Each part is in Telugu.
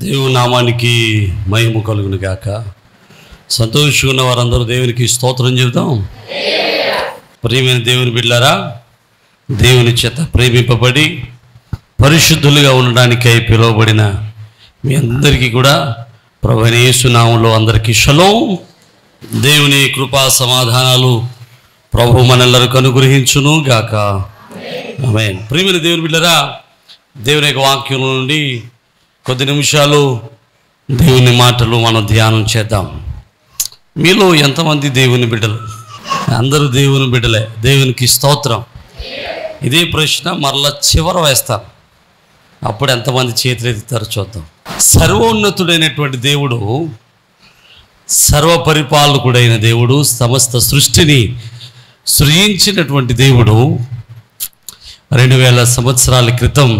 దేవుని నామానికి మహిమ కలుగును గాక. సంతోషంగా ఉన్న వారందరూ దేవునికి స్తోత్రం చెబుతాం. ప్రియమైన దేవుని బిడ్డలారా, దేవుని చేత ప్రేమింపబడి పరిశుద్ధులుగా ఉండడానికై పిలువబడిన మీ అందరికీ కూడా ప్రభువైన యేసు నామములో అందరికీ షలోం. దేవుని కృపా సమాధానాలు ప్రభు మనెల్లరికీ అనుగ్రహించును గాక. ఆమేన్. ప్రియమైన దేవుని బిడ్డలారా, దేవుని యొక్క వాక్యం నుండి కొద్ది నిమిషాలు దేవుని మాటలు మనం ధ్యానం చేద్దాం. మీలో ఎంతమంది దేవుని బిడ్డలు? అందరూ దేవుని బిడ్డలే. దేవునికి స్తోత్రం. ఇదే ప్రశ్న మరలా చివర వేస్తాను, అప్పుడు ఎంతమంది చేతులు ఎత్తుతారో చూద్దాం. సర్వోన్నతుడైనటువంటి దేవుడు, సర్వపరిపాలకుడైన దేవుడు, సమస్త సృష్టిని సృజించినటువంటి దేవుడు 2000 సంవత్సరాల క్రితం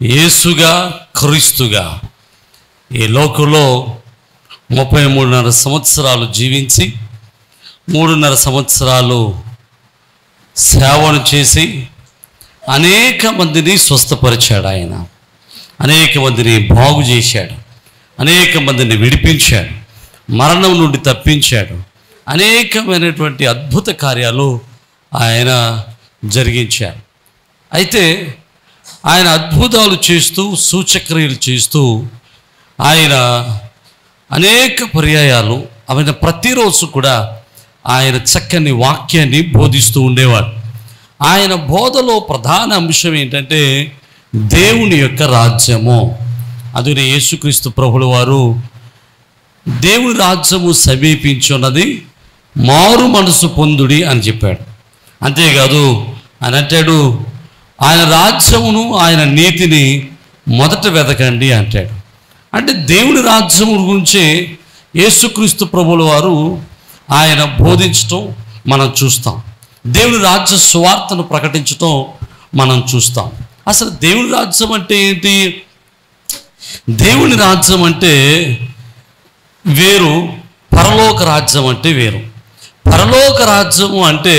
యేసుగా క్రీస్తుగా ఈ లోకంలో 33.5 సంవత్సరాలు జీవించి 3.5 సంవత్సరాలు సేవను చేసి అనేక మందిని స్వస్థపరిచాడు. ఆయన అనేక మందిని బాగు చేశాడు, అనేక మందిని విడిపించాడు, మరణం నుండి తప్పించాడు, అనేకమైనటువంటి అద్భుత కార్యాలు ఆయన జరిగించారు. అయితే ఆయన అద్భుతాలు చేస్తూ సూచక్రియలు చేస్తూ ఆయన అనేక పర్యాయాలు ఆయన ప్రతిరోజు కూడా ఆయన చక్కని వాక్యాన్ని బోధిస్తూ ఉండేవాడు. ఆయన బోధలో ప్రధాన అంశం ఏంటంటే దేవుని యొక్క రాజ్యము. అదే యేసుక్రీస్తు ప్రభుల వారు దేవుని రాజ్యము సమీపించున్నది, మారు మనసు పొందుడి అని చెప్పాడు. అంతేకాదు ఆయన అంటాడు, ఆయన రాజ్యమును ఆయన నీతిని మొదట వెతకండి అంటాడు. అంటే దేవుని రాజ్యము గురించి యేసుక్రీస్తు ప్రభుల వారు ఆయన బోధించటం మనం చూస్తాం. దేవుని రాజ్య సువార్తను ప్రకటించటం మనం చూస్తాం. అసలు దేవుని రాజ్యం అంటే ఏంటి? దేవుని రాజ్యం అంటే వేరు, పరలోక రాజ్యం అంటే వేరు. పరలోక రాజ్యము అంటే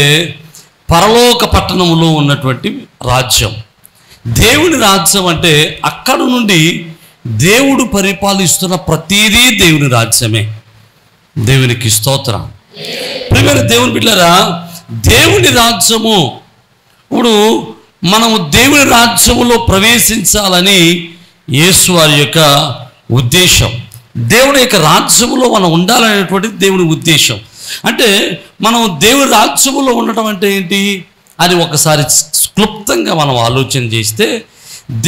పరలోక పట్టణంలో ఉన్నటువంటి రాజ్యం. దేవుని రాజ్యం అంటే అక్కడ నుండి దేవుడు పరిపాలిస్తున్న ప్రతిదీ దేవుని రాజ్యమే. దేవునికి స్తోత్రం. ప్రియమైన దేవుని బిడ్డలారా, దేవుని రాజ్యము, ఇప్పుడు మనము దేవుని రాజ్యములో ప్రవేశించాలని యేసు వారి యొక్క ఉద్దేశం. దేవుని యొక్క రాజ్యములో మనం ఉండాలనేటువంటిది దేవుని ఉద్దేశం. అంటే మనం దేవుని రాజ్యములో ఉండటం అంటే ఏంటి అని ఒకసారి క్లుప్తంగా మనం ఆలోచన చేస్తే,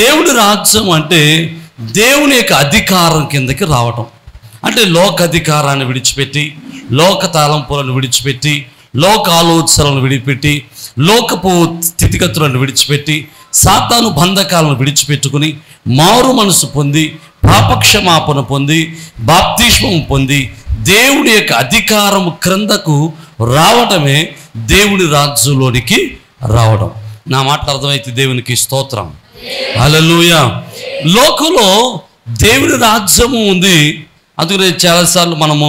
దేవుని రాజ్యం అంటే దేవుని యొక్క అధికారం కిందకి రావటం. అంటే లోక అధికారాన్ని విడిచిపెట్టి, లోక తలంపులను విడిచిపెట్టి, లోక ఆలోచనలను విడిపెట్టి, లోకపు స్థితిగతులను విడిచిపెట్టి, సాతాను బంధకాలను విడిచిపెట్టుకుని మారు మనసు పొంది, పాపక్షమాపణ పొంది, బాప్తిస్మం పొంది దేవుడి యొక్క అధికారము క్రిందకు రావటమే దేవుడి రాజ్యంలోనికి రావడం. నా మాట అర్థమైతే దేవునికి స్తోత్రం. హల్లెలూయా. లోకంలో దేవుడి రాజ్యము ఉంది. అందుకనే చాలాసార్లు మనము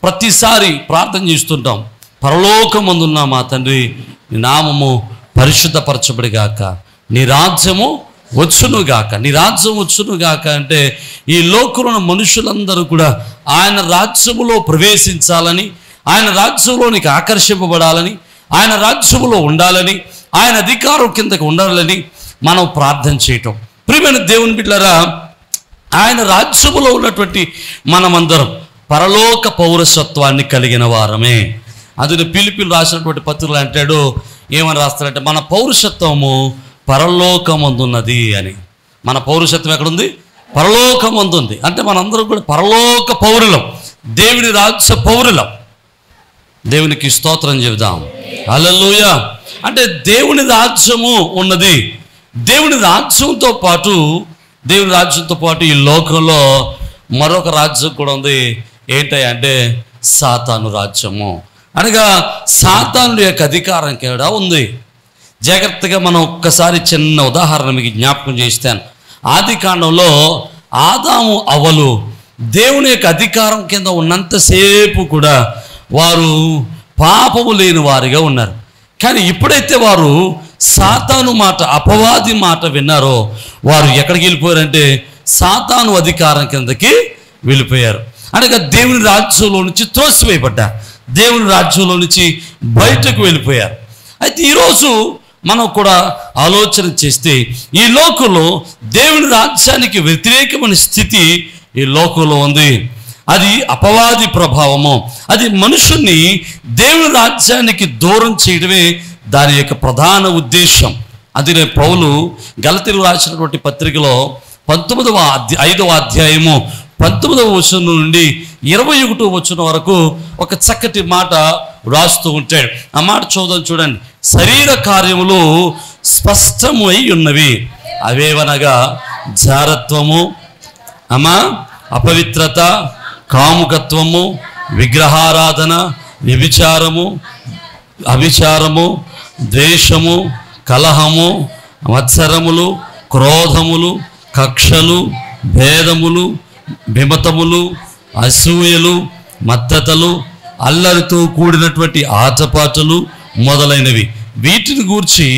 ప్రతిసారి ప్రార్థన చేస్తుంటాం, పరలోకమందున్న మా తండ్రి, నీ నామము పరిశుద్ధపరచబడిగాక, నీ రాజ్యము వచ్చునుగాక, నీ రాజ్యం వచ్చునుగాక. అంటే ఈ లోకంలో మనుషులందరూ కూడా ఆయన రాజ్యములో ప్రవేశించాలని, ఆయన రాజ్యంలోనికి ఆకర్షింపబడాలని, ఆయన రాజ్యములో ఉండాలని, ఆయన అధికారం కిందకి ఉండాలని మనం ప్రార్థన చేయటం. ప్రియమైన దేవుని బిడ్డలారా, ఆయన రాజ్యములో ఉన్నటువంటి మనమందరం పరలోక పౌరసత్వాన్ని కలిగిన వారమే. అది పిలిపిలు రాసినటువంటి పత్రికలు అంటాడు, ఏమని రాస్తారంటే మన పౌరసత్వము పరలోకమందున్నది అని. మన పౌరసత్వం ఎక్కడుంది? పరలోకమందుంది. అంటే మనందరం కూడా పరలోక పౌరులం, దేవుని రాజ్య పౌరులం. దేవునికి స్తోత్రం చెబుదాం. హల్లెలూయా. అంటే దేవుని రాజ్యము ఉన్నది. దేవుని రాజ్యంతో పాటు, దేవుని రాజ్యంతో పాటు ఈ లోకంలో మరొక రాజ్యం కూడా ఉంది. ఏంటంటే సాతాను రాజ్యము. అనగా సాతాను యొక్క అధికారం కూడా ఉంది. జాగ్రత్తగా మనం ఒక్కసారి చిన్న ఉదాహరణ మీకు జ్ఞాపకం చేస్తాను. ఆది కాండంలో ఆదాము అవ్వలు దేవుని యొక్క అధికారం కింద ఉన్నంతసేపు కూడా వారు పాపము లేని వారిగా ఉన్నారు. కానీ ఎప్పుడైతే వారు సాతాను మాట, అపవాది మాట విన్నారో వారు ఎక్కడికి వెళ్ళిపోయారంటే సాతాను అధికారం కిందకి వెళ్ళిపోయారు. అనగా దేవుని రాజ్యంలో నుంచి త్రోసివేయబడ్డారు, దేవుని రాజ్యంలో నుంచి బయటకు వెళ్ళిపోయారు. అయితే ఈరోజు మనం కూడా ఆలోచన చేస్తే ఈ లోకంలో దేవుని రాజ్యానికి వ్యతిరేకమైన స్థితి ఈ లోకంలో ఉంది. అది అపవాది ప్రభావము, అది మనుషుల్ని దేవుని రాజ్యానికి దూరం చేయడమే దాని యొక్క ప్రధాన ఉద్దేశం. అది పౌలు గలతీయులకు రాసినటువంటి పత్రికలో 5వ అధ్యాయము 19వ వచనం నుండి 21వ వచనం వరకు ఒక చక్కటి మాట వ్రాస్తూ ఉంటాడు. ఆ మాట చూడండి. శరీర కార్యములు స్పష్టమై ఉన్నవి, అవేవనగా జారత్వము, అపవిత్రత, కాముకత్వము, విగ్రహారాధన, అభిచారము, ద్వేషము, కలహము, మత్సరములు, క్రోధములు, కక్షలు, భేదములు, విమతములు, అసూయలు, మత్తతలు, అల్లరితో కూడినటువంటి ఆటపాటలు మొదలైనవి. వీటిని గూర్చి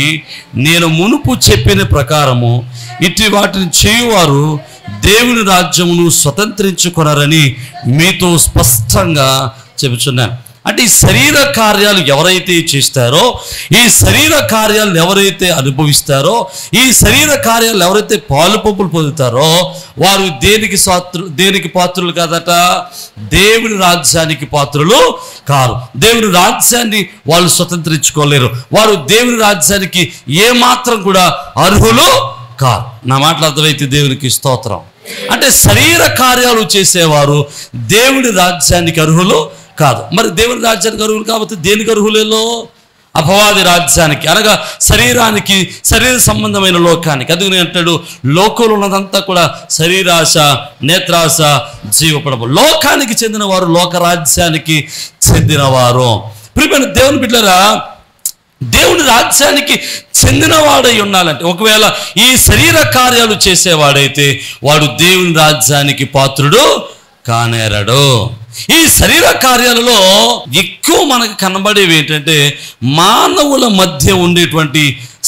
నేను మునుపు చెప్పిన ప్రకారము ఇటు వాటిని చేయువారు దేవుని రాజ్యమును స్వతంత్రించుకొనరని మీతో స్పష్టంగా చెబుతున్నాను. అంటే ఈ శరీర కార్యాలు ఎవరైతే చేస్తారో, ఈ శరీర కార్యాలను ఎవరైతే అనుభవిస్తారో, ఈ శరీర కార్యాలు ఎవరైతే పాలు పంపులు పొందుతారో వారు దేనికి పాత్రులు కాదట, దేవుని రాజ్యానికి పాత్రులు కారు. దేవుని రాజ్యాన్ని వాళ్ళు స్వతంత్రించుకోలేరు, వారు దేవుని రాజ్యానికి ఏమాత్రం కూడా అర్హులు కారు. నా మాటలు అర్థమైతే దేవునికి స్తోత్రం. అంటే శరీర కార్యాలు చేసేవారు దేవుని రాజ్యానికి అర్హులు కాదు. మరి దేవుని రాజ్యానికి అర్హులు కాబట్టి దేనికి అర్హులేలో? అపవాది రాజ్యానికి, అనగా శరీరానికి, శరీర సంబంధమైన లోకానికి. అది అంటాడు, లోకంలో ఉన్నదంతా కూడా శరీరాశ, నేత్రాశ, జీవపడము. లోకానికి చెందిన వారు లోకరాజ్యానికి చెందినవారు. ప్రియమైన దేవుని బిడ్డలారా, దేవుని రాజ్యానికి చెందినవాడై ఉండాలంటే, ఒకవేళ ఈ శరీర కార్యాలు చేసేవాడైతే వాడు దేవుని రాజ్యానికి పాత్రుడు కానేరడు. ఈ శరీర కార్యాలలో ఎక్కువ మనకు కనబడేవి ఏంటంటే మానవుల మధ్య ఉండేటువంటి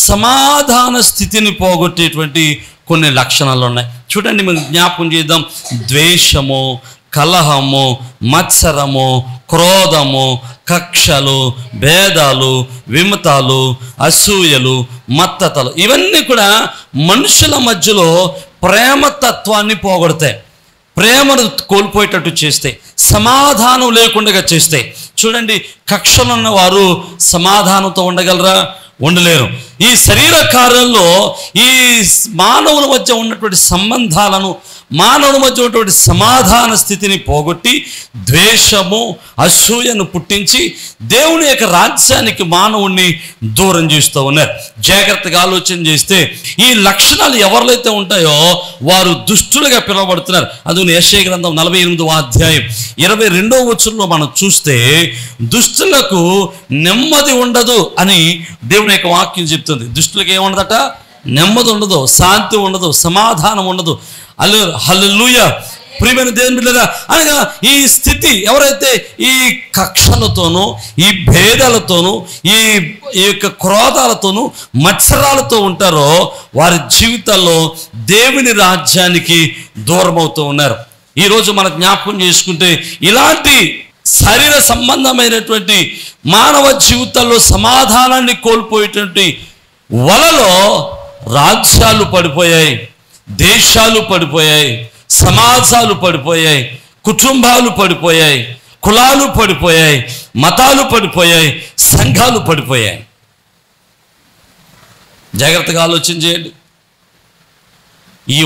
సమాధాన స్థితిని పోగొట్టేటువంటి కొన్ని లక్షణాలు ఉన్నాయి. చూడండి, మనం జ్ఞాపకం చేద్దాం. ద్వేషము, కలహము, మత్సరము, క్రోధము, కక్షలు, భేదాలు, విమతాలు, అసూయలు, మత్తతలు, ఇవన్నీ కూడా మనుషుల మధ్యలో ప్రేమతత్వాన్ని పోగొడతాయి, ప్రేమను కోల్పోయేటట్టు చేస్తే, సమాధానం లేకుండా చేస్తే. చూడండి, కక్షలున్న వారు సమాధానంతో ఉండగలరా? ఉండలేరు. ఈ శరీర కార్యంలో ఈ మానవుల మధ్య ఉన్నటువంటి సంబంధాలను, మానవుల మధ్య ఉన్నటువంటి సమాధాన స్థితిని పోగొట్టి ద్వేషము, అసూయను పుట్టించి దేవుని యొక్క రాజ్యానికి మానవుణ్ణి దూరం చేస్తూ ఉన్నారు. జాగ్రత్తగా ఆలోచన చేస్తే ఈ లక్షణాలు ఎవరిలో ఉంటాయో వారు దుష్టులుగా పిలువబడుతున్నారు. అది యెషయా గ్రంథం 48వ అధ్యాయం 22వ వచనంలో మనం చూస్తే దుష్టులకు నెమ్మది ఉండదు అని దేవుని యొక్క వాక్యం చెప్తుంది. దుష్టులకు ఏముండదట? నెమ్మది ఉండదు, శాంతి ఉండదు, సమాధానం ఉండదు. హల్లెలూయా. ప్రియమైన దేవుని బిడ్డలారా, అనగా ఈ స్థితి ఎవరైతే ఈ కక్షలతోనూ, ఈ భేదాలతోనూ, ఈ యొక్క క్రోధాలతోనూ, మత్సరాలతో ఉంటారో వారి జీవితాల్లో దేవుని రాజ్యానికి దూరం అవుతూ ఉన్నారు. ఈరోజు మనం జ్ఞాపకం చేసుకుంటే ఇలాంటి శరీర సంబంధమైనటువంటి మానవ జీవితాల్లో సమాధానాన్ని కోల్పోయేటువంటి వలలో రాజ్యాలు పడిపోయాయి, దేశాలు పడిపోయాయి, సమాజాలు పడిపోయాయి, కుటుంబాలు పడిపోయాయి, కులాలు పడిపోయాయి, మతాలు పడిపోయాయి, సంఘాలు పడిపోయాయి. జాగ్రత్తగా ఆలోచన చేయండి. ఈ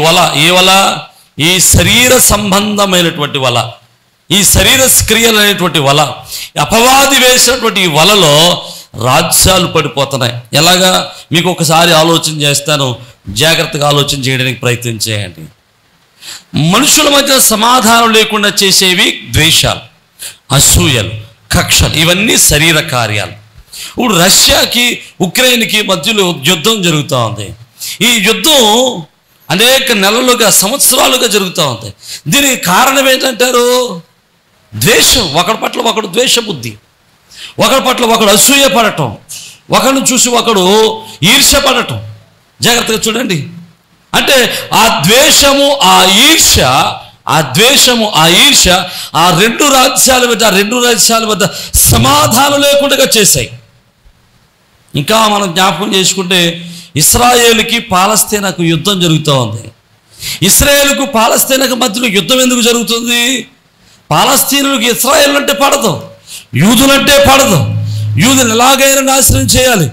వల ఈ శరీర సంబంధమైనటువంటి వల, ఈ శరీర క్రియలు అనేటువంటి వల, అపవాది వేసినటువంటి ఈ వలలో రాజ్యాలు పడిపోతున్నాయి. ఎలాగా మీకు ఒకసారి ఆలోచన చేస్తాను, జాగ్రత్తగా ఆలోచన చేయడానికి ప్రయత్నం చేయండి. మనుషుల మధ్య సమాధానం లేకుండా చేసేవి ద్వేషాలు, అసూయలు, కక్షలు, ఇవన్నీ శరీర కార్యాలు. ఇప్పుడు రష్యాకి ఉక్రెయిన్కి మధ్యలో యుద్ధం జరుగుతూ ఉంది. ఈ యుద్ధం అనేక నెలలుగా, సంవత్సరాలుగా జరుగుతూ ఉంది. దీనికి కారణం ఏంటంటారు? ద్వేషం. ఒకడి పట్ల ఒకడు ద్వేష బుద్ధి, ఒకడి పట్ల ఒకడు అసూయ పడటం, ఒకరిని చూసి ఒకడు ఈర్ష్య పడటం. జాగ్రత్తగా చూడండి. అంటే ఆ ద్వేషము, ఆ ఈర్ష్య, ఆ రెండు రాజ్యాల వద్ద సమాధానం లేకుండా చేశాయి. ఇంకా మనం జ్ఞాపకం చేసుకుంటే ఇశ్రాయేలుకి పాలస్తీనాకు యుద్ధం జరుగుతూ ఉంది. ఇశ్రాయేలుకు పాలస్తీనాకు మధ్యలో యుద్ధం ఎందుకు జరుగుతుంది? పాలస్తీనులకు ఇశ్రాయేలు అంటే పడదు, యూదులంటే పడదు. యూదులు ఎలాగైనా నాశనం చేయాలి,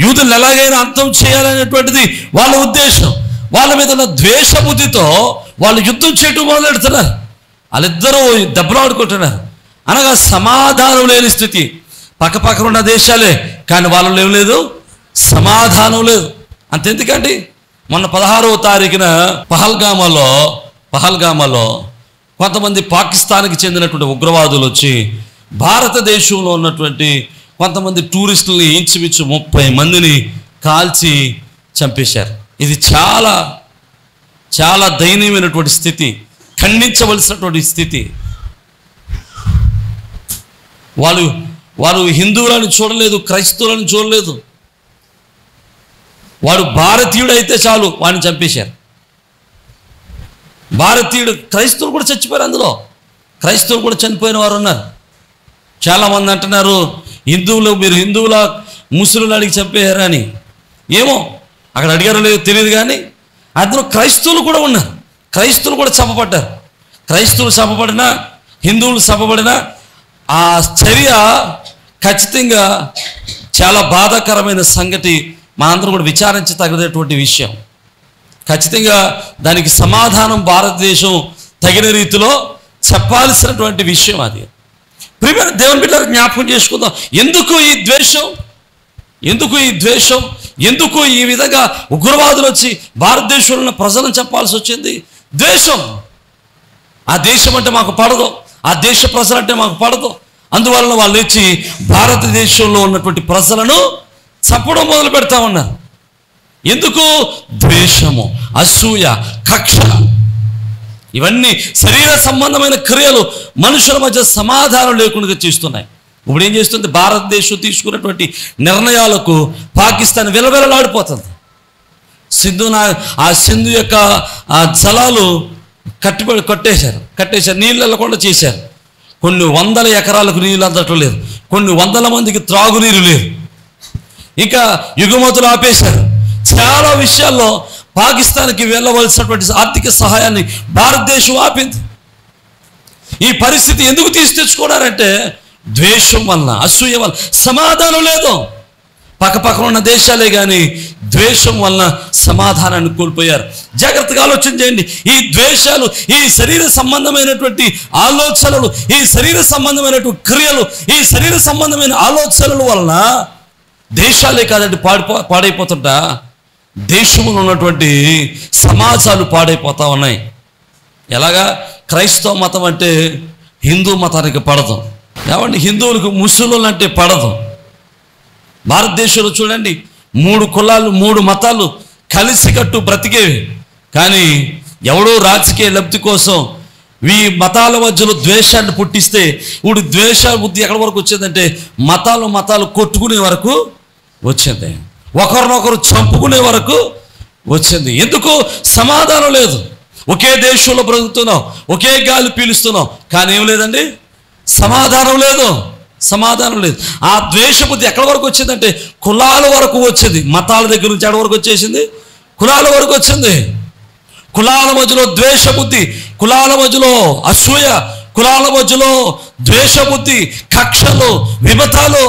యూదులు ఎలాగైనా అంతం చేయాలనేటువంటిది వాళ్ళ ఉద్దేశం. వాళ్ళ మీద ఉన్న ద్వేష బుద్ధితో వాళ్ళు యుద్ధం చేయటం మొదలెడుతున్నారు. వాళ్ళిద్దరూ దెబ్బలాడుకుంటున్నారు. అనగా సమాధానం లేని స్థితి. పక్కపక్కన ఉన్న దేశాలే, కానీ వాళ్ళలో ఏం లేదు, సమాధానం లేదు. అంతెందుకండి, మొన్న 16వ తారీఖున పహల్గామాలో కొంతమంది పాకిస్తాన్కి చెందినటువంటి ఉగ్రవాదులు వచ్చి భారతదేశంలో ఉన్నటువంటి కొంతమంది టూరిస్టులని ఇంచుమించు 30 మందిని కాల్చి చంపేశారు. ఇది చాలా చాలా దయనీయమైనటువంటి స్థితి, ఖండించవలసినటువంటి స్థితి. వారు హిందువులను చూడలేదు, క్రైస్తవులను చూడలేదు. వాడు భారతీయుడైతే చాలు వాడిని చంపేశారు. క్రైస్తవులు కూడా చచ్చిపోయారు. అందులో క్రైస్తవులు కూడా చనిపోయిన వారు ఉన్నారు. చాలామంది అంటున్నారు మీరు హిందువుల ముస్లింలు అడిగి చంపేయారు అని. ఏమో అక్కడ అడిగారో లేదో తెలియదు, కానీ అందులో క్రైస్తవులు కూడా ఉన్నారు. క్రైస్తవులు కూడా చంపబడ్డారు. క్రైస్తవులు చంపబడినా, హిందువులు చంపబడినా ఆ చర్య ఖచ్చితంగా చాలా బాధాకరమైన సంగతి. మనందరం కూడా విచారించదగినటువంటి విషయం. ఖచ్చితంగా దానికి సమాధానం భారతదేశం తగిన రీతిలో చెప్పాల్సినటువంటి విషయం అది. ప్రియమైన దేవుని బిడ్డలకు జ్ఞాపకం చేసుకుందాం. ఎందుకు ఈ ద్వేషం, ఎందుకు ఈ విధంగా ఉగ్రవాదులు వచ్చి భారతదేశంలో ఉన్న ప్రజలను చెప్పాల్సి వచ్చింది? ద్వేషం. ఆ దేశం అంటే మాకు పడదు, ఆ దేశ ప్రజలంటే మాకు పడదు. అందువలన వాళ్ళు వచ్చి భారతదేశంలో ఉన్నటువంటి ప్రజలను చంపడం మొదలు పెడతా ఉన్నారు. ఎందుకు? ద్వేషము, అసూయ, కక్ష. ఇవన్నీ శరీర సంబంధమైన క్రియలు మనుషుల మధ్య సమాధానం లేకుండా చేస్తున్నాయి. ఇప్పుడు ఏం చేస్తుంది? భారతదేశం తీసుకున్నటువంటి నిర్ణయాలకు పాకిస్తాన్ విలవిలలాడిపోతుంది. సింధు యొక్క జలాలు కట్టేశారు, నీళ్ళు వెళ్ళకుండా చేశారు. కొన్ని వందల ఎకరాలకు నీళ్ళు అందటం లేదు, కొన్ని వందల మందికి త్రాగునీరు లేదు. ఇంకా ఎగుమతులు ఆపేశారు. చాలా విషయాల్లో పాకిస్తాన్కి వెళ్ళవలసినటువంటి ఆర్థిక సహాయాన్ని భారతదేశం ఆపింది. ఈ పరిస్థితి ఎందుకు తెచ్చుకున్నారంటే ద్వేషం వలన, అసూయ వలన. సమాధానం లేదు. పక్కపక్కన ఉన్న దేశాలే కానీ ద్వేషం వలన సమాధానాన్ని కోల్పోయారు. జాగ్రత్తగా ఆలోచన చేయండి. ఈ ద్వేషాలు, ఈ శరీర సంబంధమైనటువంటి ఆలోచనలు, ఈ శరీర సంబంధమైనటువంటి క్రియలు, ఈ శరీర సంబంధమైన ఆలోచనల వలన దేశాలే కాదండి పాడైపోతుంటా, దేశంలో ఉన్నటువంటి సమాజాలు పాడైపోతా ఉన్నాయి. ఎలాగా? క్రైస్తవ మతం అంటే హిందూ మతానికి పడదు. ఏమండి, హిందువులకు ముస్లింలు అంటే పడదు. భారతదేశంలో చూడండి, 3 కులాలు 3 మతాలు కలిసికట్టు బ్రతికేవి. కానీ ఎవడో రాజకీయ లబ్ధి కోసం ఈ మతాల మధ్యలో ద్వేషాన్ని పుట్టిస్తే ఇప్పుడు ద్వేష బుద్ధి ఎక్కడి వరకు వచ్చిందంటే మతాలు కొట్టుకునే వరకు వచ్చింది, ఒకరినొకరు చంపుకునే వరకు వచ్చింది. ఎందుకు? సమాధానం లేదు. ఒకే దేశంలో బ్రతుకుతున్నాం, ఒకే గాలి పీలుస్తున్నాం, కానీ ఏం లేదండి, సమాధానం లేదు. ఆ ద్వేష బుద్ధి ఎక్కడి వరకు వచ్చిందంటే కులాల వరకు వచ్చింది. మతాల దగ్గర నుంచి ఎక్కడి వరకు వచ్చేసింది? కులాల వరకు వచ్చింది. కులాల మధ్యలో ద్వేష బుద్ధి, కులాల మధ్యలో అసూయ, కులాల మధ్యలో ద్వేష బుద్ధి, కక్షలు, విమతాలు.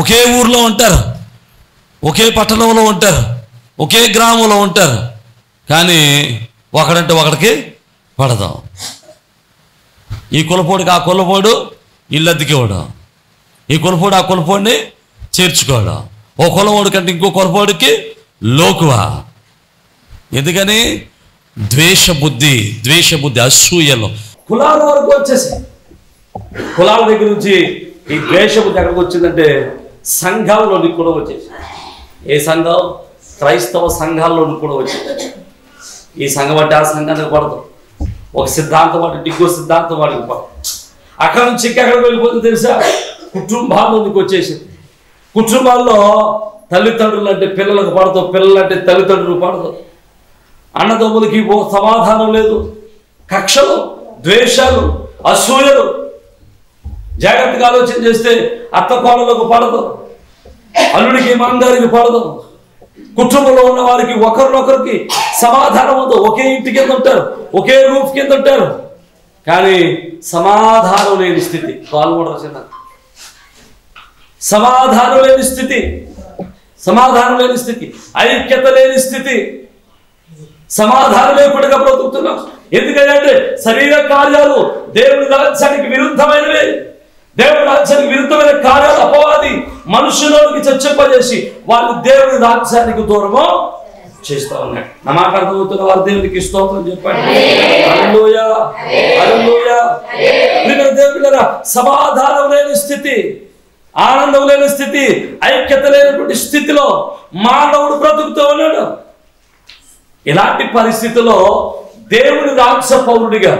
ఒకే ఊర్లో ఉంటారు, ఒకే పట్టణంలో ఉంటారు, ఒకే గ్రామంలో ఉంటారు, కానీ ఒకడంటే ఒకడికి పడదు. ఈ కులపోడికి ఆ కులపోడు ఇల్లు అద్దెకేవాడు, ఈ కులపోడు ఆ కులపోడిని చేర్చుకోవడం, ఓ కులపోడు కంటే ఇంకో కులపోడికి లోకువా. ఎందుకని? ద్వేష బుద్ధి, అసూయలు. కులాల వరకు వచ్చేసి, కులాల దగ్గర నుంచి ఈ ద్వేష బుద్ధి ఎక్కడికి వచ్చిందంటే సంఘాల్లోనికి కూడా వచ్చేసి. ఏ సంఘం? క్రైస్తవ సంఘాల్లోనికి కూడా వచ్చింది. ఈ సంఘం అంటే ఆ సంఘానికి పడదు, ఒక సిద్ధాంతం వాటి ఇంకో సిద్ధాంతం వాడికి పడదు. అక్కడ నుంచి ఎక్కడికి వెళ్ళిపోతుంది తెలుసా? కుటుంబాల్లోనికి వచ్చేసింది. కుటుంబాల్లో తల్లిదండ్రులు అంటే పిల్లలకు పడదు, పిల్లలు అంటే తల్లిదండ్రులు పడదు. అన్నదమ్ములకి సమాధానం లేదు, కక్షలు, ద్వేషాలు, అసూయలు. జాగ్రత్తగా ఆలోచన చేస్తే అత్త కోడలకు పడదు, అల్లుడికి మంగారికి పడదు. కుటుంబంలో ఉన్న వారికి ఒకరినొకరికి సమాధానం ఉంది. ఒకే ఇంటి కింద ఉంటారు, ఒకే రూఫ్ కింద ఉంటారు, కానీ సమాధానం లేని స్థితి. సమాధానం లేని స్థితి, సమాధానం లేని స్థితి, ఐక్యత లేని స్థితి, సమాధానం లేకుండా బ్రతుకుతున్నాం. ఎందుకంటే శరీర కార్యాలు దేవుని రాజ్యానికి విరుద్ధమైనవి. దేవుని రాజ్యానికి విరుద్ధమైన కార్యాలు అపవాది మనుషులోనికి చొచ్చింపజేసి వాళ్ళు దేవుని రాజ్యానికి దూరము చేస్తా ఉన్నాడు. నా మాట అర్థమవుతున్న వారు దేవునికి స్తోత్రం చెప్పండి. హల్లెలూయా, హల్లెలూయా. దేవునిలారా, సమాధానం లేని స్థితి, ఆనందం లేని స్థితి, ఐక్యత లేనటువంటి స్థితిలో మానవుడు బ్రతుకుతూ ఉన్నాడు. ఇలాంటి పరిస్థితిలో దేవుని రాజ్య పౌరుడిగా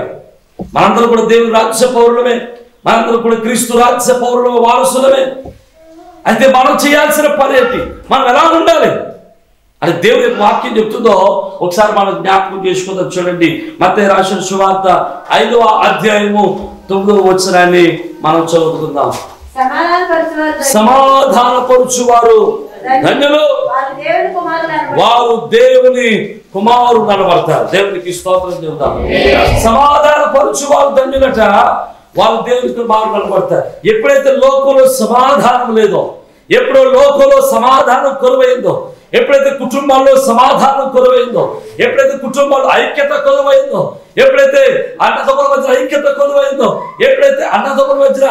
మనందరూ కూడా దేవుని రాజ్య పౌరులమే, మనందరూ కూడా క్రీస్తు రాజ్య పౌరుల వారసులమే. అయితే మనం చేయాల్సిన పని ఏంటి, మనం ఎలా ఉండాలి అని దేవుని వాక్యం చెప్తుందో ఒకసారి మనం జ్ఞాపకం చేసుకుందాం. చూడండి, మత్తయి రాసిన సువార్త 5వ అధ్యాయము 9వ వచనాన్ని మనం చదువుకుందాం. సమాధానపరుచువారు ధన్యులు, వారు దేవుని కుమారుడు అనబడతారు. దేవునికి స్తోత్రం చెబుతాం. సమాధానపరుచువారు ధన్యులట, వారు దేవుని కుమారుడు అనబడతారు. ఎప్పుడైతే లోకంలో సమాధానం లేదో, ఎప్పుడో లోకంలో సమాధానం కొరవైందో, ఎప్పుడైతే కుటుంబాల్లో సమాధానం కొరవైందో, ఎప్పుడైతే కుటుంబాల్లో ఐక్యత కొరవైందో, ఎప్పుడైతే అన్నదమ్ముల మధ్య ఐక్యత కొరవైందో, ఎప్పుడైతే అన్నదమ్ముల మధ్యన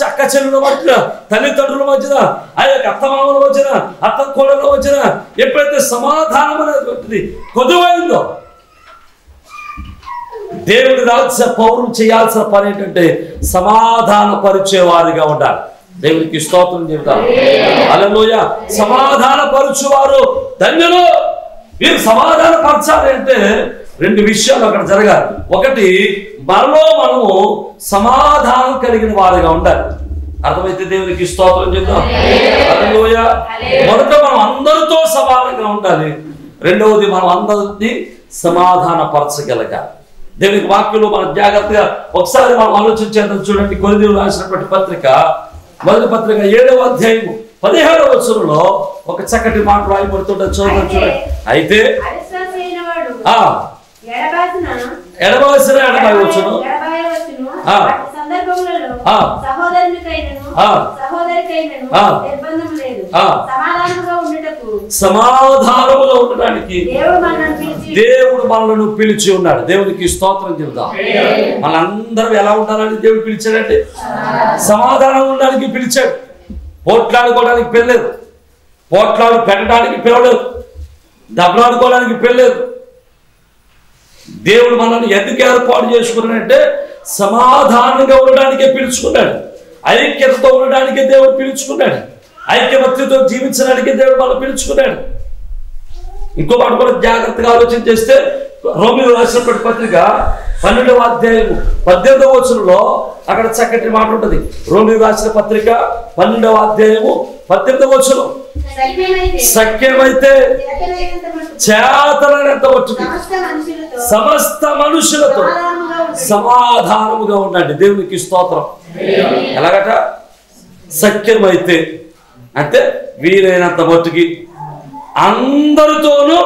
అక్క చెల్లుల మధ్యన, తల్లిదండ్రుల మధ్యన, ఆ యొక్క అత్తమామల మధ్యన, అత్త కోడల మధ్యన ఎప్పుడైతే సమాధానం అనేటువంటిది కొదువైందో, దేవుని రాజ్య పౌరులు చేయాల్సిన పని ఏంటంటే సమాధాన పరిచేవారిగా ఉండాలి. దేవునికి స్తోత్రం చెబుతారు. హల్లెలూయా. సమాధాన పరుచువారు ధన్యులు. మీరు సమాధాన పరచాలి అంటే 2 విషయాలు అక్కడ జరగాలి. ఒకటి, మనలో మనము సమాధానం కలిగిన వారిగా ఉండాలి. అర్థమైతే దేవునికి స్తోత్రం చెప్తాం. హల్లెలూయా. మొదట మనం అందరితో సమానంగా ఉండాలి. రెండవది, మనం అందరినీ సమాధాన పరచగలగాలి. దేవునికి వాక్యంలో మనం జాగ్రత్తగా ఒకసారి మనం ఆలోచించేద్దాం. చూడండి, కొరింథీయులకు రాసినటువంటి పత్రిక, మొదటి పత్రిక 7వ అధ్యాయము 17వ వచనంలో ఒక చక్కటి మాట రాయబడుతుంటే చూడండి. అయితే ఎడబాయవచ్చును, సమాధానముగా ఉండడానికి దేవుడు మనల్ని పిలిచి ఉన్నాడు. దేవునికి స్తోత్రం చెబుతాం. మనందరం ఎలా ఉండాలని దేవుడు పిలిచాడంటే సమాధానం ఉండడానికి పిలిచాడు. పోట్లాడుకోవడానికి పిల్లలేదు, పోట్లాడు పెట్టడానికి పిలవలేదు, దెబ్బలాడుకోవడానికి పిల్లలేదు. దేవుడు మనల్ని ఎందుకు ఏర్పాటు చేసుకున్నాడంటే సమాధానంగా ఉండడానికే పిలుచుకున్నాడు. ఐక్యతతో ఉండడానికే దేవుడు పిలుచుకున్నాడు. ఐక్యమత్యతో జీవించడానికే దేవుడు మనల్ని పిలుచుకున్నాడు. ఇంకో మాట కూడా జాగ్రత్తగా ఆలోచన చేస్తే రోమీయులకు రాసినటువంటి పత్రిక 12వ అధ్యాయము 18వ వచనంలో అక్కడ చక్కటి మాట ఉంటుంది. రోమీయులకు రాసిన పత్రిక 12వ అధ్యాయము 18వ వచనం, సఖ్యమైతే చేతనైనంత మట్టుకు సమస్త మనుషులతో సమాధానముగా ఉండండి. దేవునికి స్తోత్రం. ఎలాగట? సఖ్యమైతే అంటే వీలైనంత మట్టుకి అందరితోనూ